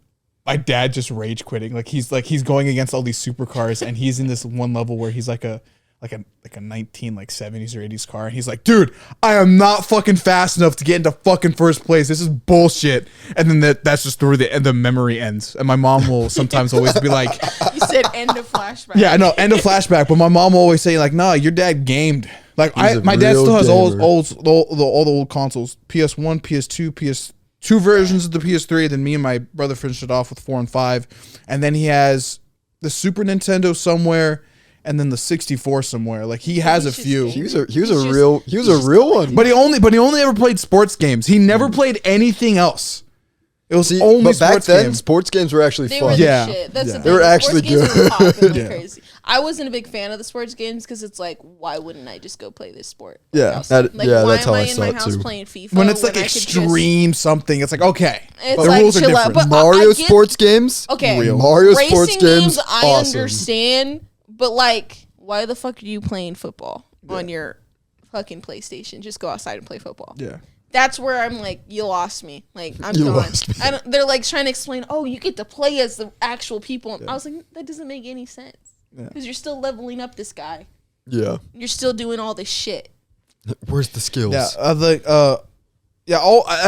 my dad just rage quitting. Like he's going against all these supercars, and he's in this one level where he's like a 19 like 70s or 80s car, and he's like, dude, I am not fucking fast enough to get into fucking first place. This is bullshit. And then that's just through the memory ends. And my mom will sometimes always be like, you said end of flashback. Yeah, I know, end of flashback. But my mom will always say like, nah, your dad gamed. Like my dad still has all the old consoles, PS1, PS2, PS2 versions of the PS3. Then me and my brother finished it off with 4 and 5, and then he has the Super Nintendo somewhere, and then the 64 somewhere. Like he has a few. He was a real one. But he only ever played sports games. He never played anything else. It was only sports back then, games. sports games were actually they fun. Were the shit. That's the thing. They were actually good. Were crazy. I wasn't a big fan of the sports games because it's like, why wouldn't I just go play this sport? Yeah, why that's how am I I in saw my it house too. playing FIFA When it's like extreme something, it's like, okay, it's the like, rules are chill out. different. But Mario sports games. Okay, Mario racing sports games. I awesome. understand, but like, why the fuck are you playing football on your fucking PlayStation? Just go outside and play football. Yeah. That's where I'm like, you lost me. Like, I'm You gone. lost me. They're like trying to explain, oh, you get to play as the actual people. I was like, that doesn't make any sense. Because you're still leveling up this guy. Yeah. You're still doing all this shit. Where's the skills? I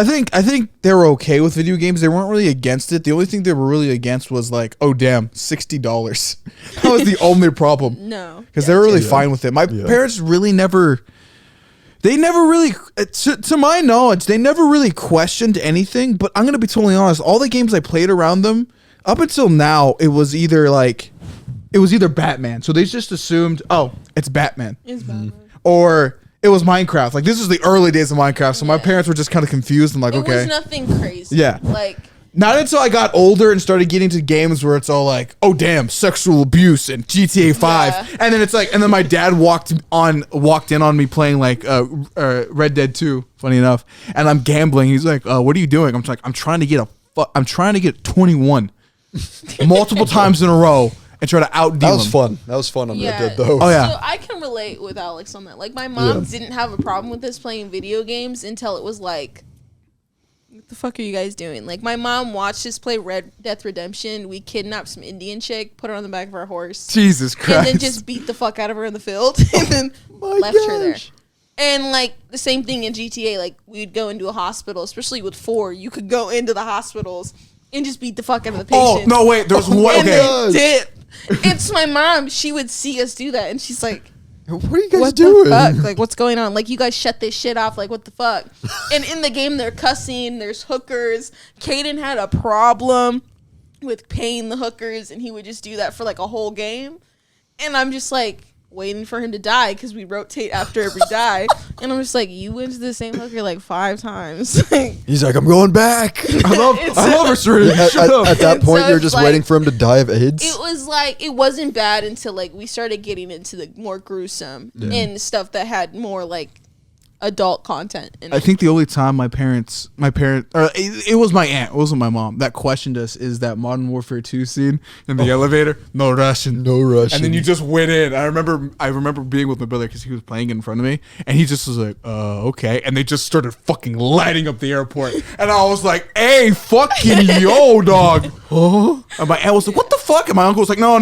think they were okay with video games. They weren't really against it. The only thing they were really against was like, oh damn, $60. That was the only problem. No, because they were really fine with it. My parents really never. They never really, to my knowledge, they never really questioned anything. But I'm gonna be totally honest. All the games I played around them, up until now, it was either Batman. So they just assumed, oh, it's Batman. It's Batman. Or it was Minecraft. Like, this is the early days of Minecraft. So my parents were just kind of confused and like, okay. It was nothing crazy. Yeah. Like, not until I got older and started getting to games where it's all like, oh damn, sexual abuse and GTA 5. Yeah. And then it's like, and then my dad walked in on me playing like Red Dead 2, funny enough. And I'm gambling. He's like, what are you doing? I'm like, I'm trying to get 21 multiple times in a row and try to outdeal him. That was fun. That was fun on Red Dead though. Oh yeah. So I can relate with Alex on that. Like, my mom didn't have a problem with us playing video games until it was like, what the fuck are you guys doing? Like, my mom watched us play Red Death Redemption. We kidnapped some Indian chick, put her on the back of our horse. Jesus Christ. And then just beat the fuck out of her in the field and then left her there. And, like, the same thing in GTA. Like, we'd go into a hospital, especially with 4. You could go into the hospitals and just beat the fuck out of the patients. Oh, no, wait. There was one. Okay. It's my mom. She would see us do that, and she's like, what are you guys what doing? the fuck? Like, what's going on? Like, you guys shut this shit off. Like, what the fuck? And in the game, they're cussing. There's hookers. Caden had a problem with paying the hookers, and he would just do that for, like, a whole game. And I'm just, like, waiting for him to die because we rotate after every die. And I'm just like, you went to the same hooker, like, 5 times. He's like, I'm going back. I love her, Serenity. At that point, so you're just like, waiting for him to die of AIDS? It was like, it wasn't bad until, like, we started getting into the more gruesome and stuff that had more, like, adult content in it. I think the only time my parents, it was my aunt, it wasn't my mom, that questioned us is that Modern Warfare 2 scene in the elevator. No rushing. And then you just went in. I remember being with my brother because he was playing in front of me, and he just was like, okay. And they just started fucking lighting up the airport. And I was like, hey, fucking yo, dog. And my aunt was like, what the fuck? And my uncle was like, no,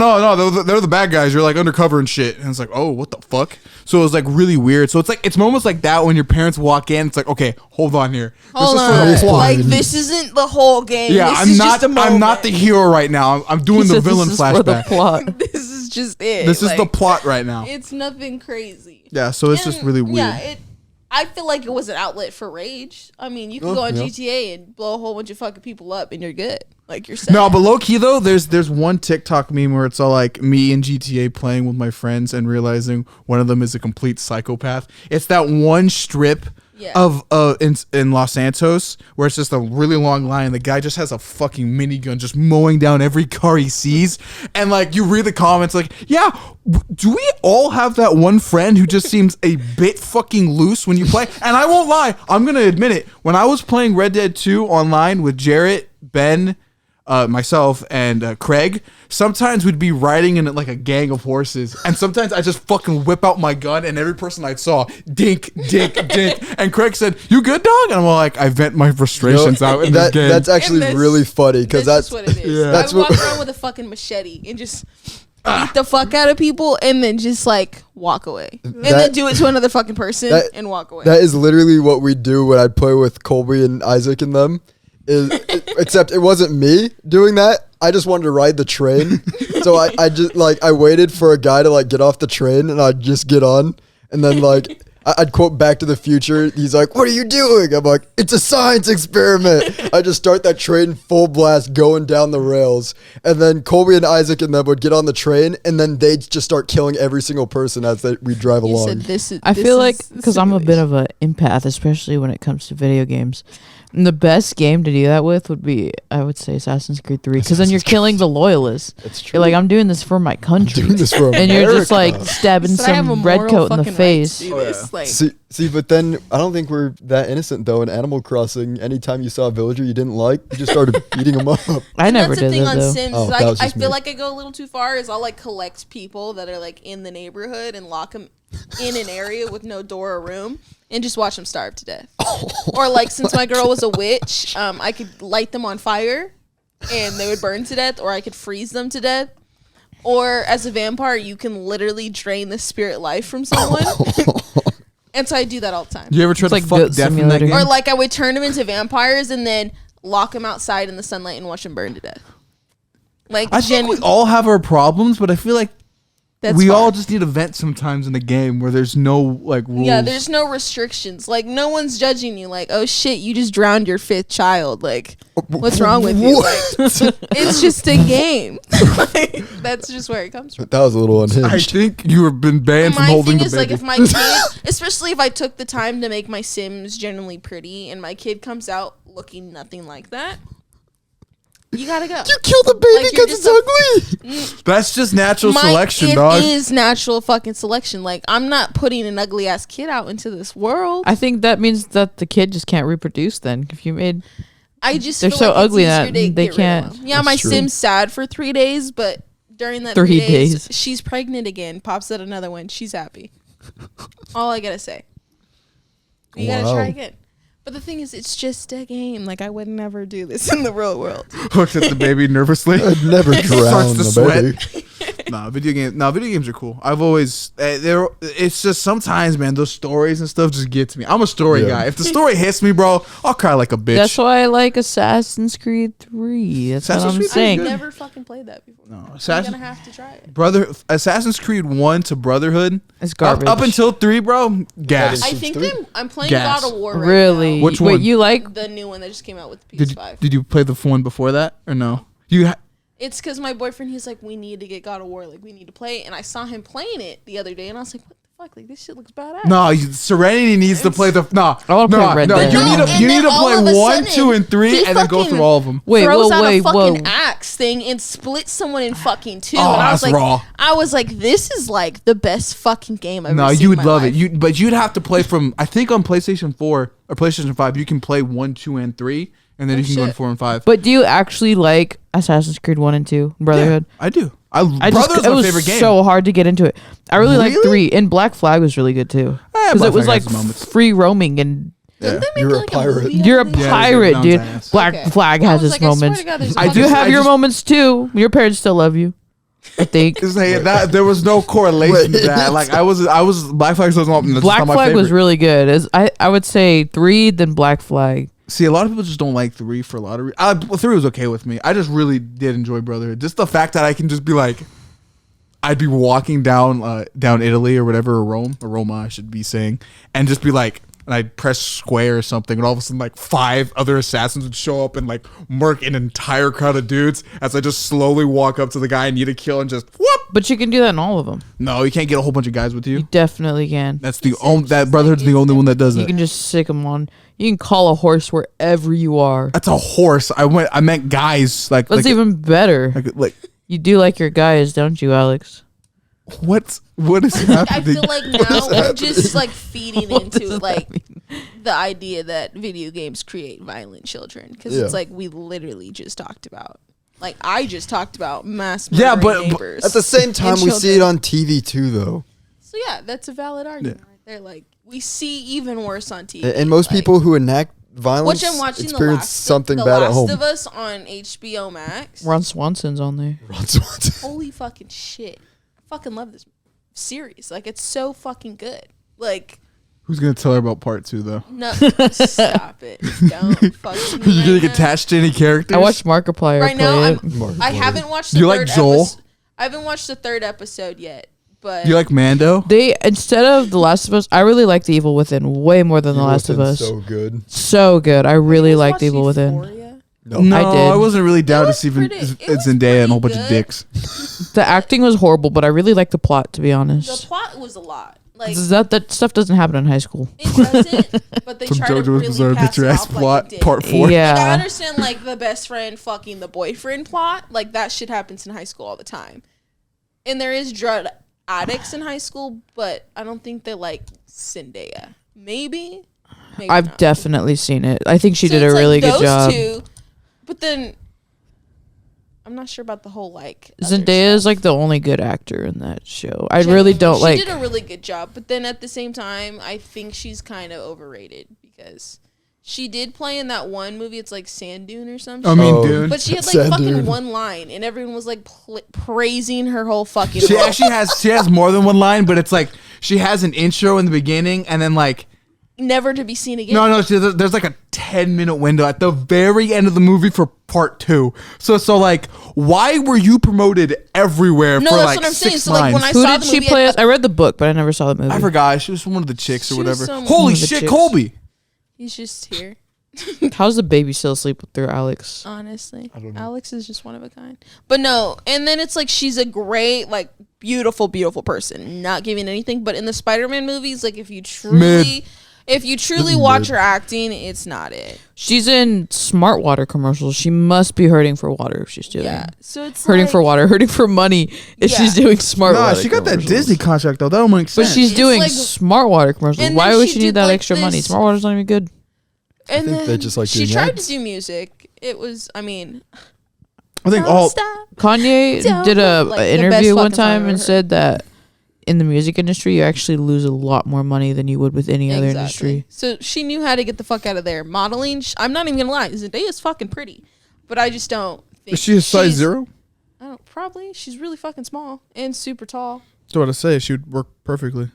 they're the bad guys. You're like undercover and shit. And it's like, oh, what the fuck? So it was like really weird. So it's like, it's moments like that when your parents walk in, it's like, okay, hold on here. Hold on. Like, this isn't the whole game. Yeah, this is just a moment. I'm not the hero right now. I'm doing the villain flashback. The plot. This is just it. This is the plot right now. It's nothing crazy. Yeah, so it's just really weird. Yeah, I feel like it was an outlet for rage. I mean, you can go on GTA and blow a whole bunch of fucking people up and you're good. Like, you're set. No, but low key though, there's one TikTok meme where it's all like me in GTA playing with my friends and realizing one of them is a complete psychopath. It's that one strip of in Los Santos where it's just a really long line. The guy just has a fucking minigun just mowing down every car he sees. And like, you read the comments like, yeah, do we all have that one friend who just seems a bit fucking loose when you play? And I won't lie, I'm gonna admit it. When I was playing Red Dead 2 online with Jarrett, Ben, myself, and Craig, sometimes we'd be riding in like a gang of horses, and sometimes I just fucking whip out my gun, and every person I saw, dink, dink, dink. And Craig said, "You good, dog?" And I'm like, I vent my frustrations out in this game. That's actually really funny because that's what it is. Yeah. I walk around with a fucking machete and just beat the fuck out of people, and then just like walk away, and then do it to another fucking person and walk away. That is literally what we do when I play with Colby and Isaac and them. Except it wasn't me doing that. I just wanted to ride the train. So I just like, I waited for a guy to like get off the train and I'd just get on. And then like, I'd quote Back to the Future. He's like, what are you doing? I'm like, it's a science experiment. I just start that train full blast going down the rails. And then Colby and Isaac and them would get on the train and then they'd just start killing every single person as we drive along. I feel like, because I'm a bit of an empath, especially when it comes to video games. And the best game to do that with would be, I would say, Assassin's Creed 3, because then you're killing the loyalists. That's true. You're like, I'm doing this for my country. I'm doing this for and you're just like stabbing some redcoat in the face. See, but then I don't think we're that innocent though. In Animal Crossing, anytime you saw a villager you didn't like, you just started beating them up. I never did that. That's the thing on though. Sims. I feel like I go a little too far. Is I'll like collect people that are like in the neighborhood and lock them in an area with no door or room and just watch them starve to death. Or like, since my girl was a witch, I could light them on fire and they would burn to death, or I could freeze them to death. Or as a vampire, you can literally drain the spirit life from someone. And so I do that all the time. Do you ever try It's to like fuck Goat death in that Simulator. game? Or like I would turn them into vampires and then lock them outside in the sunlight and watch them burn to death. Like I think we all have our problems, but I feel like we all just need a vent sometimes in the game where there's no like rules. Yeah, there's no restrictions. Like no one's judging you. Like, oh shit, you just drowned your 5th child. Like, what's wrong with you? Like, it's just a game. Like, that's just where it comes from. That was a little unhinged. I think you have been banned from My holding thing the is baby. like if my kid, especially if I took the time to make my Sims generally pretty, and my kid comes out looking nothing like that, you gotta go. You killed the baby Like, you're because just it's ugly. That's just natural selection, dog. It is natural fucking selection. Like I'm not putting an ugly ass kid out into this world. I think that means that the kid just can't reproduce. Then, if you made, I just they're feel so like it's ugly easier that to they get rid of can't. them. Yeah, That's my true. Sim's sad for 3 days, but during that 3 3 days, days. she's pregnant again. Pops out another one. She's happy. All I gotta say. You gotta Wow. try again. But the thing is, it's just a game. Like I would never do this in the real world. Looks at the baby nervously. I'd never drown Starts to the sweat. baby. Video games are cool. I've always it's just sometimes, man, those stories and stuff just get to me. I'm a story Yeah. guy. If the story hits me, bro, I'll cry like a bitch. That's why I like Assassin's Creed 3. That's Assassin's what I'm Creed 3 is saying. I've good. never fucking played that before. No, You're Assassin's gonna have to try it. Assassin's Creed 1 to Brotherhood. It's garbage. Up until 3, bro, gas. I Since think three? I'm playing Gas. God of War right Really? now. Which Wait, one? you like? The new one that just came out with the Did PS5. you play the one before that or no? It's because my boyfriend, he's like, we need to get God of War. Like, we need to play it. And I saw him playing it the other day, and I was like, what the fuck? Like, this shit looks badass. No, Serenity needs to play the I wanna play Red Dead. You No, need to and you then need to all of play a 1, sudden, 2, and 3, he and then go fucking through all of them. Wait, throws out wait, a fucking whoa. axe thing and splits someone in fucking 2. Oh, and I was that's like, raw. I was like, this is like the best fucking game I've No, ever seen. you in would my love life. it. But you'd have to play from I think on PlayStation 4 or PlayStation 5. You can play 1, 2, and 3, and then Oh, you can go in shit. 4 and 5. But do you actually like Assassin's Creed 1 and 2, Brotherhood? Yeah, I do. I just Brotherhood's it my was favorite game. so hard to get into it. I really like Really? 3, and Black Flag was really good too because Black it was Flag like has its moments. free roaming and Yeah, Didn't they you're make a like a pirate. movie? you're a Yeah, Yeah, pirate, they dude. did ass. Black Okay. Flag I has was its like, I swear moments. to God, there's a I fucking- You just- have your moments too. Your parents still love you, I think. There was no correlation to that. Like I was Black Flag was not Black my Flag was favorite. really good. I would say 3, then Black Flag. See, a lot of people just don't like 3 for a lot of reasons. 3 was okay with me. I just really did enjoy Brotherhood. Just the fact that I can just be like, I'd be walking down Italy or whatever, or Roma, I should be saying, and just be like, and I'd press square or something, and all of a sudden, like 5 other assassins would show up and like murk an entire crowd of dudes as I just slowly walk up to the guy I need to kill and just whoop. But you can do that in all of them. No, you can't get a whole bunch of guys with you. You definitely can. That's the only that Brotherhood's the only one that does You it. can just sick them on. You can call a horse wherever you are. That's a horse. I meant guys. Like That's even better. like You do like your guys, don't you, Alex? what is I happening? feel like now we're just like feeding into like the idea that video games create violent children because Yeah. it's like we literally just talked about. Like I just talked about mass Yeah, murdering but neighbors. At the same time, and we see it children. on TV too, though. So yeah, that's a valid argument right there. Like we see even worse on TV. And most like, people who enact violence which I'm watching experience something the bad Last at home. of Us on HBO Max. Ron Swanson's on there. Holy fucking shit! I fucking love this series. Like it's so fucking good. Like Who's gonna tell her about part 2 though? no, stop it! Don't fucking. You gonna get attached to any characters? I watched Markiplier Right play now, it. I haven't watched. Do The you like third Joel? I haven't watched the 3rd episode yet, but Do you like Mando? They instead of The Last of Us, I really like The Evil Within way more than The Last of Us. So good. So good. I really You guys like watched The Evil Within. Euphoria? No, I did. I wasn't really down to was see pretty- it was Zendaya and a whole bunch pretty of good. dicks. The acting was horrible, but I really like the plot, to be The honest. plot was a lot. Like That stuff doesn't happen in high school. it doesn't, but they From try to JoJo's really Bizarre pass Adventure it ass off like plot it did. part 4. Like, I Yeah. understand like the best friend fucking the boyfriend plot. Like that shit happens in high school all the time. And there is drug addicts in high school, but I don't think they're like Zendaya. Maybe I've not. definitely seen it. I think she So did a it's, like, really good those job. two, but then I'm not sure about the whole like other Zendaya is stuff. like the only good actor in that show. I Genuinely, really don't like. She did a really good job, but then at the same time, I think she's kind of overrated because she did play in that one movie. It's like Sand Dune or something. I mean, Oh. dude. But she had like Sand fucking Dune. one line, and everyone was like praising her whole fucking. She role. actually has more than one line, but it's like she has an intro in the beginning, and then like Never to be seen again. no, there's like a 10-minute window at the very end of the movie for part 2. So like, why were you promoted everywhere No, for that's like what I'm saying. 6 So, like, when lines? I Who saw did the she movie, play I as? I read the book, but I never saw the movie. I forgot. She was one of the chicks or She was whatever. some- Holy One of the shit, chicks. Colby. He's just here. How's the baby still asleep through Alex? Honestly, I don't know. Alex is just one of a kind. But no, and then it's like she's a great, like, beautiful person. Not giving anything, but in the Spider-Man movies, like, if you truly watch her acting, it's not it. She's in Smart Water commercials. She must be hurting for water if she's doing. Yeah, so it's Hurting like, for water, hurting for money if Yeah. she's doing Smart Nah, Water. she got that commercials. Disney contract though. That don't make But sense. she's It's doing like- Smart Water commercials. And Why then would she she need did, that like, extra money? this- Smart Water's not even good. And think then they just like she doing tried ads. to do music. It was, I mean, I think don't all stop. Kanye Don't did a like, an the best interview one fucking song I've time ever and heard. said that in the music industry, you actually lose a lot more money than you would with any other industry. So she knew how to get the fuck out of there. Modeling, I'm not even gonna lie, Zendaya's fucking pretty, but I just don't think is she a size she's- 0? I don't, probably. She's really fucking small and super tall. That's what I say. She would work perfectly.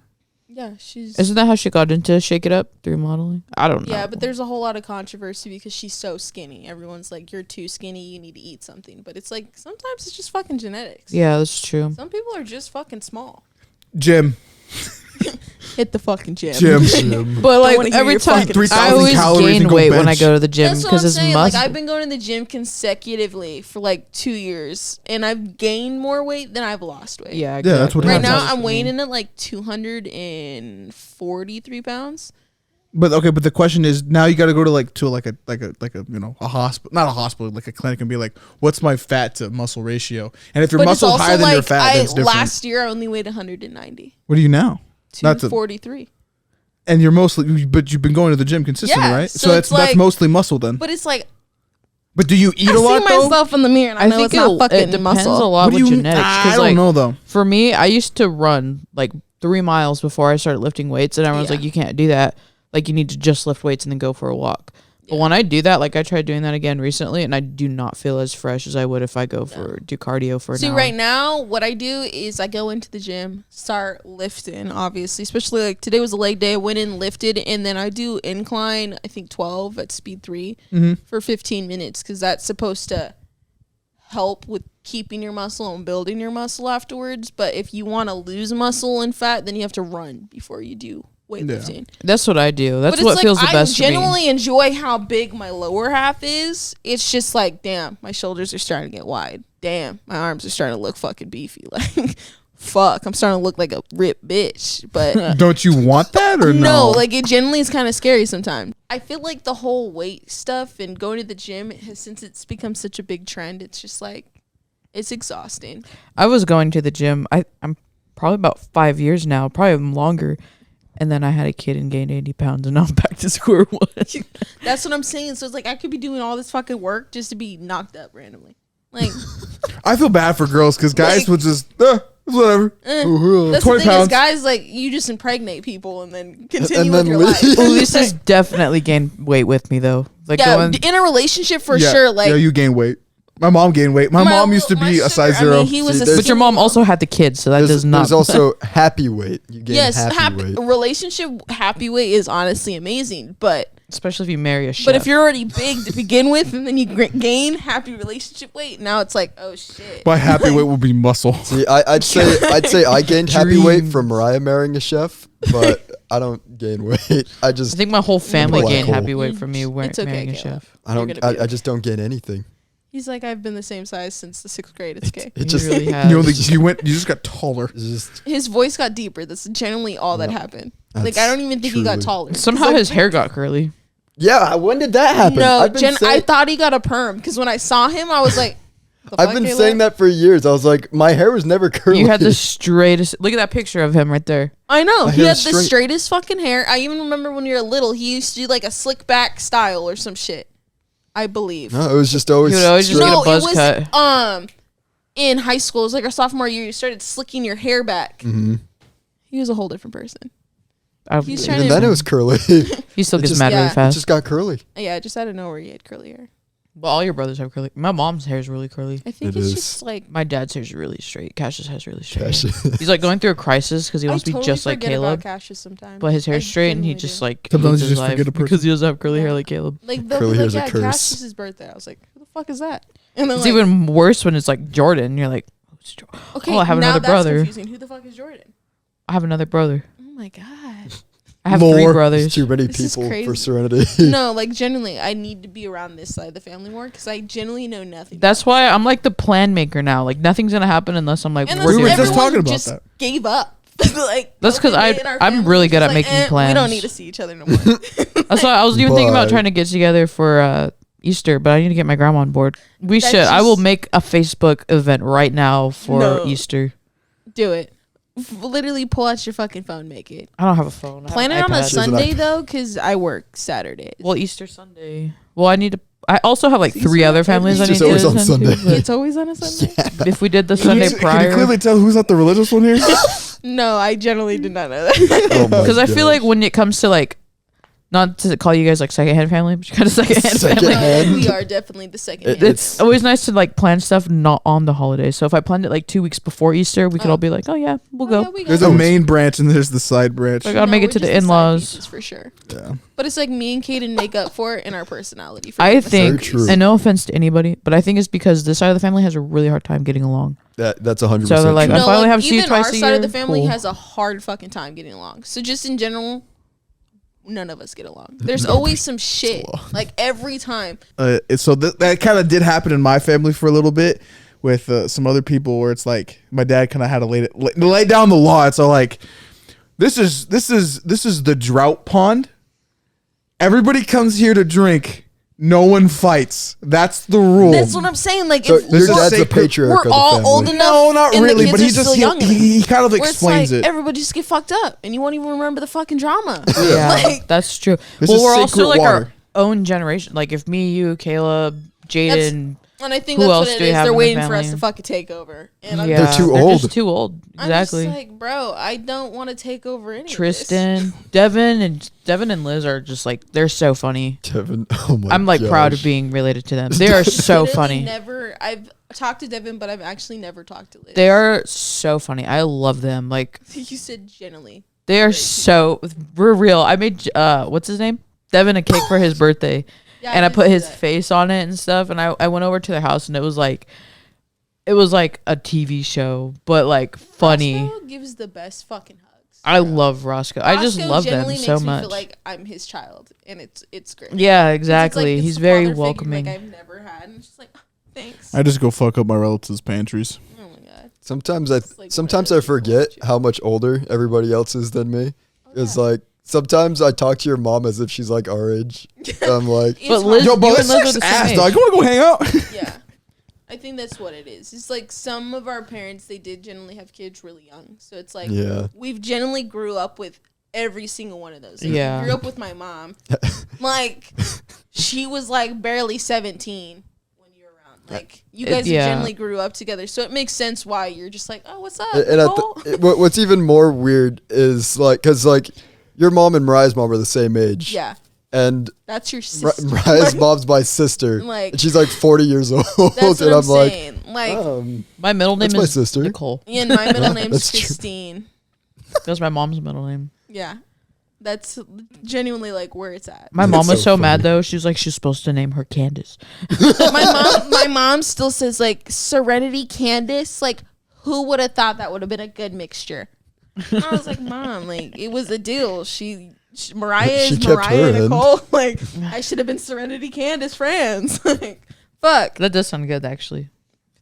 Yeah, she's. Isn't that how she got into Shake It Up through modeling? I don't know. Yeah, but there's a whole lot of controversy because she's so skinny. Everyone's like, "You're too skinny. You need to eat something." But it's like sometimes it's just fucking genetics. Yeah, that's true. Some people are just fucking small. Gym. Hit the fucking gym. But wanna like hear every your time, fucking 3,000 I always calories and gain go weight when I bench. go to the gym That's what because I'm it's saying. muscle. Like I've been going to the gym consecutively for like 2 years, and I've gained more weight than I've lost weight. Yeah, that's what Right happens. now, I'm weighing in at like 243 pounds. But okay, but the question is now you got to go to like a you know a hospital, not a hospital, like a clinic, and be like, what's my fat to muscle ratio? And if your But it's muscle's also higher than your like fat, then it's different. last year I only weighed 190. What are you now? Not to- 243. And you're mostly, but you've been going to the gym consistently, Yeah, right? so that's it's like- mostly muscle then. But it's like But do you eat I a lot see though? myself in the mirror and I, know it's not fucking it depends muscle. a lot What do with you? genetics. I 'cause, don't like, know though. For me, I used to run like 3 miles before I started lifting weights, and everyone's Yeah. like, "You can't do that. Like, you need to just lift weights and then go for a walk." But when I do that, like I tried doing that again recently, and I do not feel as fresh as I would if I go do cardio for an See, hour. right now, what I do is I go into the gym, start lifting, obviously. Especially like today was a leg day. I went in, lifted, and then I do incline, I think 12 at speed 3 for 15 minutes because that's supposed to help with keeping your muscle and building your muscle afterwards. But if you want to lose muscle and fat, then you have to run before you do weightlifting. That's what I do. That's But it's what like feels the I best for me. genuinely enjoy how big my lower half is. It's just like, damn, my shoulders are starting to get wide. Damn, my arms are starting to look fucking beefy. Like, fuck, I'm starting to look like a ripped bitch. But Don't you want that or no? no, like it genuinely is kind of scary sometimes. I feel like the whole weight stuff and going to the gym has, since it's become such a big trend, it's just like it's exhausting. I was going to the gym. I'm probably about 5 years now, probably longer. And then I had a kid and gained 80 pounds, and now I'm back to square one. That's what I'm saying. So it's like I could be doing all this fucking work just to be knocked up randomly. Like, I feel bad for girls because guys Like- would just whatever. that's the 20 thing pounds. is, guys, like you just impregnate people and then continue And with then your leave. life. Lisa's definitely gained weight with me though. Like Yeah, going, in a relationship for Yeah, sure. Like yeah, you gain weight. My mom gained weight. My mom used to my be a size sugar, 0. I mean, he was See, a there's- but your mom also had the kids, so that does not. There's also happy weight. You gain yes, happy weight. relationship happy weight is honestly amazing, but especially if you marry a chef. if you're already big to begin with and then you gain happy relationship weight, now it's like, oh shit. My happy weight will be muscle. See, I'd say I gained happy weight from Mariah marrying a chef, but I don't gain weight. I I just think my whole family Black gained hole. happy weight from me It's okay, marrying a Caleb. chef. I You're don't gonna be I just don't gain anything. He's like, I've been the same size since the 6th grade. It's okay. It You just really have. You just got taller. it's just His voice got deeper. That's generally all that happened. Like, That's I don't even think he got truly- taller. Somehow Like, his hair got curly. yeah. When did that happen? No, I've been I saying, thought he got a perm because when I saw him, I was like, the I've fuck, been Caleb? saying that for years. I was like, my hair was never curly. You had the straightest. Look at that picture of him right there. I know. My He hair had is the straight. straightest fucking hair. I even remember when you were little, he used to do like a slick back style or some shit. I believe. No, it was just always. He would always just straight. get a No, buzz it was cut. in high school. It was like our sophomore year. You started slicking your hair back. Mhm. He was a whole different person. He's trying Even to- then, it was curly. He still it gets just- mad yeah. really It fast. just got curly. Yeah, just out of nowhere, he had curly hair. Well, all your brothers have curly. My mom's hair is really curly. I think It it's is. just like My dad's hair is really straight. Cash's hair's really straight. Cash. He's like going through a crisis because he wants I to be totally just like forget Caleb, about Cassius sometimes. but his hair's I straight and he genuinely just do. like Sometimes hates you his just forget life a person. because he doesn't have curly hair Yeah. like Caleb. Like they'll Curly be hair's like, a yeah, curse. Cassius's birthday. I was like, who the fuck is that? And then It's like, even worse when it's like Jordan. You're like, who's okay, oh, I have now another that's brother. confusing. Who the fuck is Jordan? I have another brother. Oh my god. I have More. 3 There's brothers. too many This is people crazy. for Serenity. No, like genuinely, I need to be around this side of the family more because I genuinely know nothing. That's about why this side. I'm like the plan maker now. Like nothing's gonna happen unless I'm like And We working. were everyone just talking about just that. Gave up. Like That's 'cause nobody in our I'm family really was good just at making We plans. don't need to see each other no more. That's why I was even thinking about But- trying to get together for Easter, but I need to get my grandma on board. We That's should. I will just- make a Facebook event right now for No. Easter. Do it. Literally pull out your fucking phone, make it. I don't have a phone. I have Plan an it on a iPad. She has an Sunday iPad. though, because I work Saturdays. Well, Easter Sunday. Well, I need to. I also have like Easter 3 other families I It's need just to always on attend to, Sunday. but It's always on a Sunday. if we did the Can you- Sunday Can you prior, clearly tell who's not the religious one here? No, I generally did not know that. Oh my because I feel gosh. like when it comes to like, not to call you guys like secondhand family, but you kind of secondhand Second family. hand. We are definitely the second. It- hand It's family. always nice to like plan stuff not on the holidays. So if I planned it like 2 weeks before Easter, we could Oh. all be like, oh yeah, we'll Oh, go. yeah, we There's got a it. main branch and there's the side branch. I gotta make No, it to we're the just side in-laws. pieces for sure. Yeah. But it's like me and Kaden make up for it in our personality. For I being the think, side true. piece. and no offense to anybody, but I think it's because this side of the family has a really hard time getting along. That's 100%. So they're like, true. I finally have to see you even twice our a side year. of the family Cool. has a hard fucking time getting along. So just in general, none of us get along. There's always some shit. Like every time. So that kind of did happen in my family for a little bit with some other people where it's like my dad kind of had to lay down the law. It's all like this is the drought pond. Everybody comes here to drink. No one fights. That's the rule. That's what I'm saying. Like So if your There's a dad's the sacred- patriarch we're of the all family. old enough. No, not and the really. kids But are he just still young enough. he kind of Where it's explains like, it. everybody just get fucked up, and you won't even remember the fucking drama. Yeah, Like, that's true. This Well, is we're also sacred like water. our own generation. Like if me, you, Caleb, Jaden, and I think Who that's else what it do we is. have They're in the waiting for us family? to fucking take over. And I'm yeah, just, too they're old. just too old. Exactly. I'm just like, bro, I don't want to take over any of this. Tristan, Devin, and Liz are just like they're so funny. Devin, oh my I'm like proud of gosh. being related to them. They are so Literally funny. Never. I've talked to Devin, but I've actually never talked to Liz. They are so funny. I love them. Like You said generally. they are so we're real. I made what's his name? Devin a cake for his birthday. Yeah, And I did put see his that. face on it and stuff. And I went over to their house and it was like a TV show, but like funny. Roscoe gives the best fucking hugs. I love Roscoe. I just Roscoe love them genuinely so makes me much. feel like I'm his child, and it's great. Yeah, 'Cause it's exactly. like, it's He's the very father figure, welcoming. Like I've never had, and it's just like, thanks. I just go fuck up my relatives' pantries. Oh my god. Sometimes like I really forget cool. how much older everybody else is than me. It's yeah. like sometimes I talk to your mom as if she's like our age. I'm like, It's But hard. Liz- Yo, but You let's and Liz are sex the same ass, age. dog. You want to go hang out? Yeah. I think that's what it is. It's like some of our parents, they did generally have kids really young. So it's like yeah. we've generally grew up with every single one of those. Like, Yeah. I grew up with my mom. Like she was like barely 17 when you were around. Like you guys yeah. generally grew up together. So it makes sense why you're just like, "Oh, what's up?" And Nicole?" what's even more weird is like, cause like your mom and Mariah's mom are the same age. Yeah. And That's your sister. Mariah's mom's my sister. Like- and she's like 40 years old. That's what and I'm I'm like, saying. Like, My middle name That's my is sister. Nicole. and my middle name's That's true. Christine. That's my mom's middle name. Yeah. That's genuinely like where it's at. My That's mom was so so mad funny. though. She was like, she's supposed to name her Candace. my mom still says like Serenity Candace. Like, who would have thought that would have been a good mixture? And I was like, Mom, like it was a deal. Mariah She is kept Mariah her in. Nicole. Like I should have been Serenity Candace friends. Like fuck. That does sound good actually.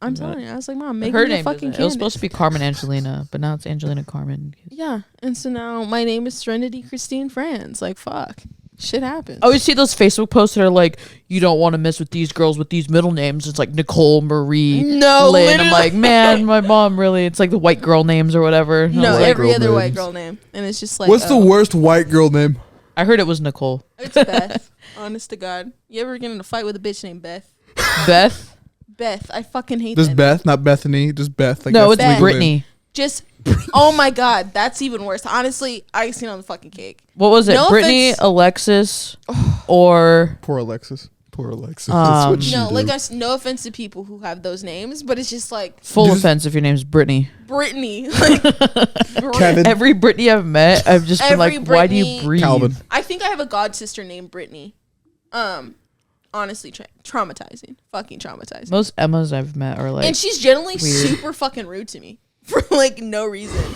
I'm telling you. I was like, Mom, make Her me a name fucking isn't. It was Candace. supposed to be Carmen Angelina, but now it's Angelina Carmen. Yeah, and so now my name is Serenity Christine Franz. Like fuck, shit happens. I always see those Facebook posts that are like, you don't want to mess with these girls with these middle names. It's like Nicole, Marie, No, Lynn. literally. I'm like, man, my mom really. It's like the white girl names or whatever. And I no, was like, every girl other white names. girl name, and it's just like What's the worst white girl name? I heard it was Nicole. It's Beth. Honest to God, you ever get in a fight with a bitch named Beth? Beth? Beth, I fucking hate Just that. Beth, not Bethany. Just Beth. Like No, that's it's the legal name. Brittany. Just, oh my God, that's even worse. Honestly, icing on the fucking cake. What was it? No Brittany, offense. Alexis, or Poor Alexis. Poor Alexa. That's what she No, did. like no offense to people who have those names, but it's just like Full offense if your name's Brittany. Brittany. Like, Kevin. Every Brittany I've met, I've just been Every like, why do you Brittany- breathe? Calvin. I think I have a god sister named Brittany. Honestly, traumatizing. Fucking traumatizing. Most Emmas I've met are like, And she's generally weird. super fucking rude to me for like no reason.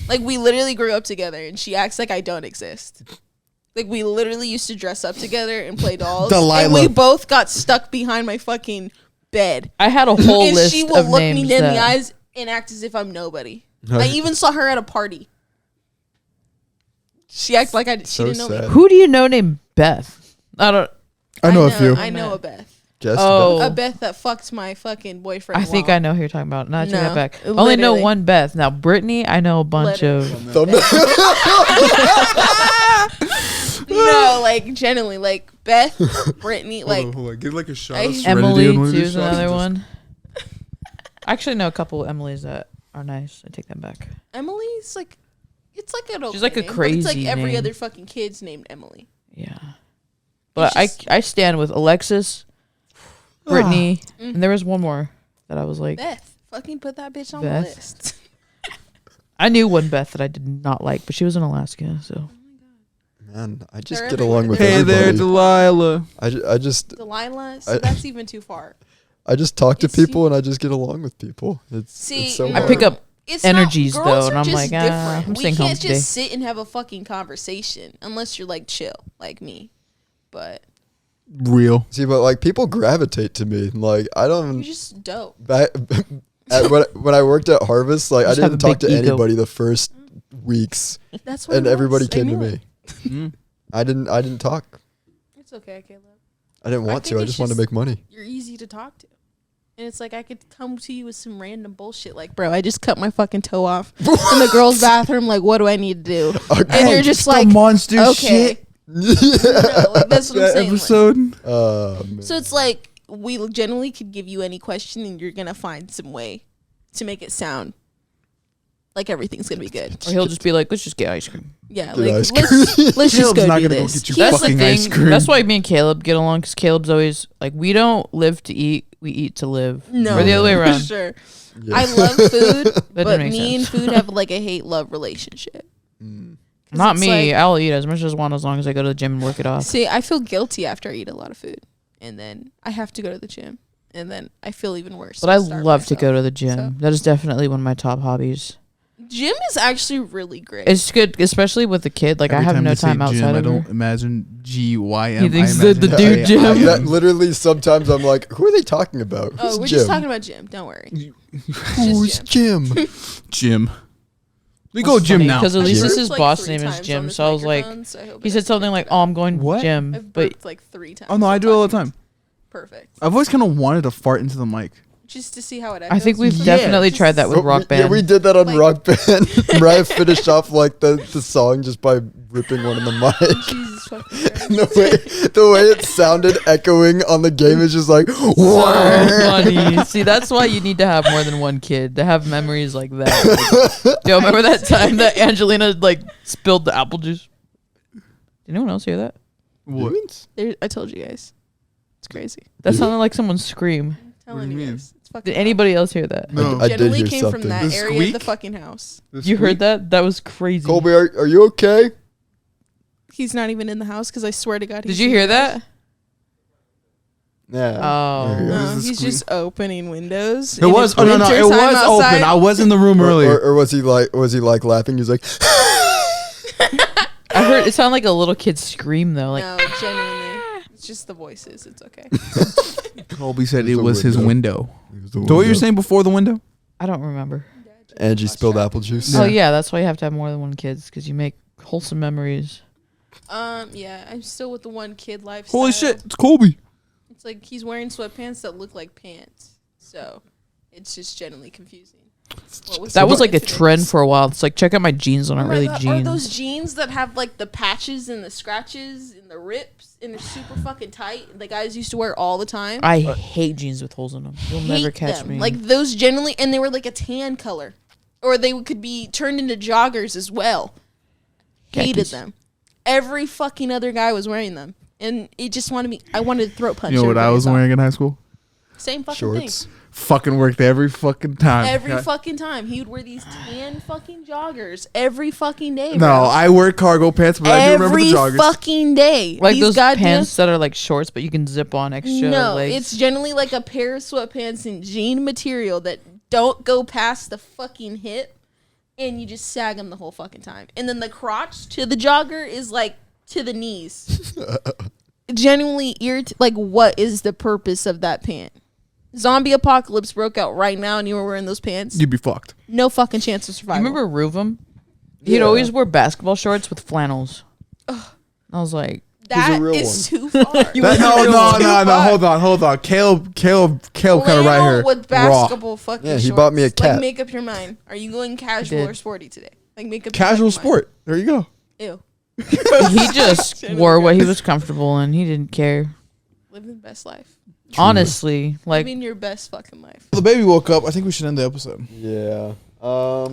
Like we literally grew up together and she acts like I don't exist. Like we literally used to dress up together and play dolls. Delilah. And we both got stuck behind my fucking bed. I had a whole And list she will of look names me in the that eyes and act as if I'm nobody. I even saw her at a party. She acted like she So didn't know sad. me. Who do you know named Beth? I don't. I know a few. I know a Beth. Just Oh. A Beth that fucked my fucking boyfriend. I think I know who you're talking about. Not take No, that back. I only know literally. one Beth. Now Brittany, I know a bunch Literally. of. Thumbnail. No, like genuinely, like Beth, Brittany, like Hold on. Give like a shot I- of Serenity Emily on one of too these is shots. another Just- one. I actually know a couple Emilys that are nice. I take them back. Emily's like, it's like an okay She's like a name, but it's like crazy every name. other fucking kid's named Emily. Yeah, but just- I stand with Alexis, Brittany, and there was one more that I was like, Beth, fucking put that bitch on Beth? the list. I knew one Beth that I did not like, but she was in Alaska, so Man, I just They're get along with Hey there, everybody. Delilah. I just Delilah, so I- that's even too far. I just talk to It's people you- and I just get along with people. See, it's so no. I hard. pick up It's energies, not, though, girls and are I'm just like, different. I'm We staying home can't today. just sit and have a fucking conversation unless you're like chill, like me. But Real. See, but like people gravitate to me. Like I you're don't. just dope. Back, when I worked at Harvest, like I Just have didn't a talk big to ego. anybody the first weeks, That's what and it was. everybody I came to knew me. it. Mm. I didn't talk. It's okay, Caleb. I didn't I want think to. I it's just wanted to just- make money. You're easy to talk to. And it's like I could come to you with some random bullshit like, bro, I just cut my fucking toe off in the girls' bathroom. Like, what do I need to do? And you're just like, monster okay. No, like, that's what I'm that saying. like- episode. Man. so it's like we generally could give you any question and you're gonna find some way to make it sound like everything's gonna be good. or he'll just be like, let's just get ice cream. Yeah, Get like ice let's just Caleb's go not do gonna go this. get you He's That's the fucking ice thing. cream. That's why me and Caleb get along, because Caleb's always like, we don't live to eat, we eat to live. no, Or the other way for around. sure. Yeah. I love food, That but didn't make me and sense. food have like a hate-love relationship. 'Cause Not it's me. like- I'll eat as much as I want as long as I go to the gym and work it off. See, I feel guilty after I eat a lot of food, and then I have to go to the gym, and then I feel even worse. But I love to go to the gym. So- That is definitely one of my top hobbies. Gym is actually really great. It's good, especially with a kid. Like, I have no time outside I of don't her. imagine GYM. He thinks I that the imagine dude gym. JIM. That literally sometimes I'm like, who are they talking about? Oh, Who's we're Jim? just talking about gym. Don't worry. Who's Jim? Jim. We go gym now. Because at least Sure. this is boss name is Jim. So I was like, he said something like, "Oh, I'm going What? gym," I've but burped like 3 times. Oh no, I do it all the time. Perfect. I've always kind of wanted to fart into the mic. Just to see how it. I think echoes. we've Yeah. definitely tried that with Oh, Rock Yeah, Band. we did that on Like- Rock Band. Mariah finished off like the song just by ripping one in the mic. Jesus fucking Christ. the way it sounded echoing on the game is just like So funny. See, that's why you need to have more than one kid to have memories like that. Like, do you remember that time that Angelina like spilled the apple juice? Did anyone else hear that? What? I told you guys. It's crazy. That sounded like someone's scream. I'm What do telling you you mean? guys. It's fucking. Did anybody else hear that? No. I did generally hear came something. from that The area of the squeak? fucking house. You heard that? That was crazy. Colby, are you okay? He's not even in the house because I swear to God. Did you hear that? Yeah. Oh. There you go. No, What is he's this just opening windows. It and was. it's Oh no, no, it winter was time outside. open. I was in the room earlier. Or was he like laughing? He's like, I heard it sounded like a little kid scream though. Like, No, genuinely. It's just the voices. It's okay. Colby said it There's a was his window. So what you're saying before the window? I don't remember. Angie spilled apple juice. Oh yeah, that's why you have to have more than one kids because you make wholesome memories. Yeah, I'm still with the one kid lifestyle. Holy shit, it's Colby. It's like he's wearing sweatpants that look like pants. So it's just generally confusing. That was like a trend for a while. It's like, check out my jeans, aren't really Are jeans. those jeans that have like the patches and the scratches and the rips and they're super fucking tight? The guys used to wear all the time. I hate jeans with holes in them. You'll never Hate catch them. me. Like those generally, and they were like a tan color, or they could be turned into joggers as well. Hated Khakis. them. Every fucking other guy was wearing them. and it just wanted me. I wanted to throat punch. You know what I was wearing in high school? Same fucking Shorts. thing. Fucking worked every fucking time. Every Okay? fucking time he would wear these tan fucking joggers every fucking day. No, bro. I wear cargo pants, but I do remember the every joggers. fucking day. Like These those goddamn- pants that are like shorts, but you can zip on extra No, legs. it's generally like a pair of sweatpants in jean material that don't go past the fucking hip, and you just sag them the whole fucking time. And then the crotch to the jogger is like to the knees. Genuinely like, what is the purpose of that pant? Zombie apocalypse broke out right now, and you were wearing those pants. You'd be fucked. No fucking chance of You survival. remember Ruvum? He'd always wear basketball shorts with flannels. I was like, that real is too far. Hold on. Caleb kind of right Flannel here. with Raw. basketball fucking Yeah, he shorts. bought me a cap. Like, make up your mind. Are you going casual did. or sporty today? Like, make up Casual your fucking mind. sport. There you go. Ew. he just wore what he was comfortable in. He didn't care. Living the best life. Honestly, like Living your best fucking life. The baby woke up. I think we should end the episode. Yeah.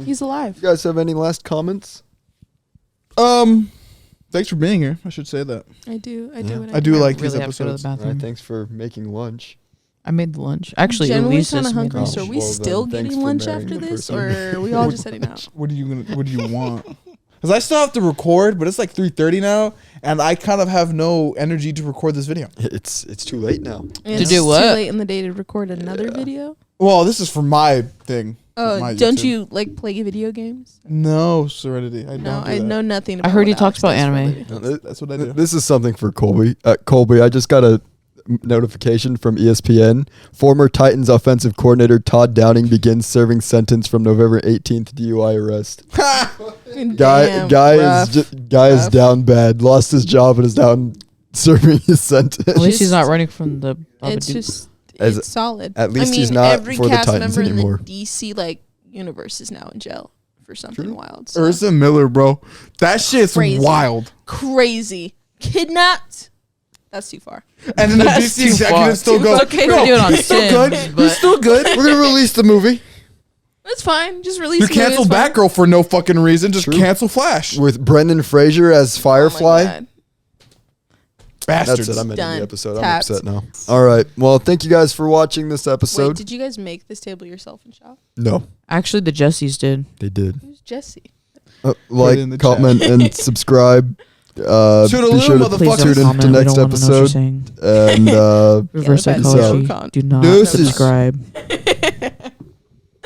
He's alive. You guys have any last comments? Thanks for being here. I should say that. I do. I Yeah. do. What I do I like really these have to go to the episodes. All right, bathroom. thanks for making lunch. I made the lunch. Actually, Genuinely Elisa's kind of made hungry. lunch. So are we Well, then, still thanks getting for lunch marrying after the this, person. or are we all just heading out? What do you want? Because I still have to record, but it's like 3:30 now, and I kind of have no energy to record this video. It's too late now. And To it's do what? Too late in the day to record another video. Well, this is for my thing. Oh, my don't YouTube. you like play video games? No, Serenity. I No, don't. Do I that. know nothing. I About heard he what talks Alex about does for a anime. living. No, th- That's what I do. This is something for Colby. Colby, I just got a notification from ESPN. Former Titans offensive coordinator Todd Downing begins serving sentence from November 18th DUI arrest. Damn, Guy rough. is rough. down bad. Lost his job and is down serving his sentence. At least he's Just- not running from the. It's Babadook. just As- it's solid. at least I mean, he's not every for the cast Titans member anymore. in the DC like universe is now in jail for something True. wild. So. Ursa Miller, bro. That shit's Crazy. wild. Crazy, kidnapped. That's too far. And then the That's DC too executive far. still Too goes, far. It's okay to do it on he's still Sims, good. but- He's still good. We're gonna release the movie It's fine. Just release. You the movie, cancel it's fine. Batgirl for no fucking reason. Just True. cancel Flash. with Brendan Fraser as Oh my Firefly. God. Bastards. That's it. I'm ending Done. the episode. Tapped. I'm upset now. All right. Well, thank you guys for watching this Wait, episode. did you guys make this table yourself in shop? No, Actually, the Jessies did. they did. Who's Jesse? Like, it in the comment, and subscribe. Toodaloo, Be sure to motherfuckers. Please tune don't in comment. to We next don't want to know what you're episode. saying. And Reverse Yeah, the bad psychology. social con. Do not Deuces. subscribe.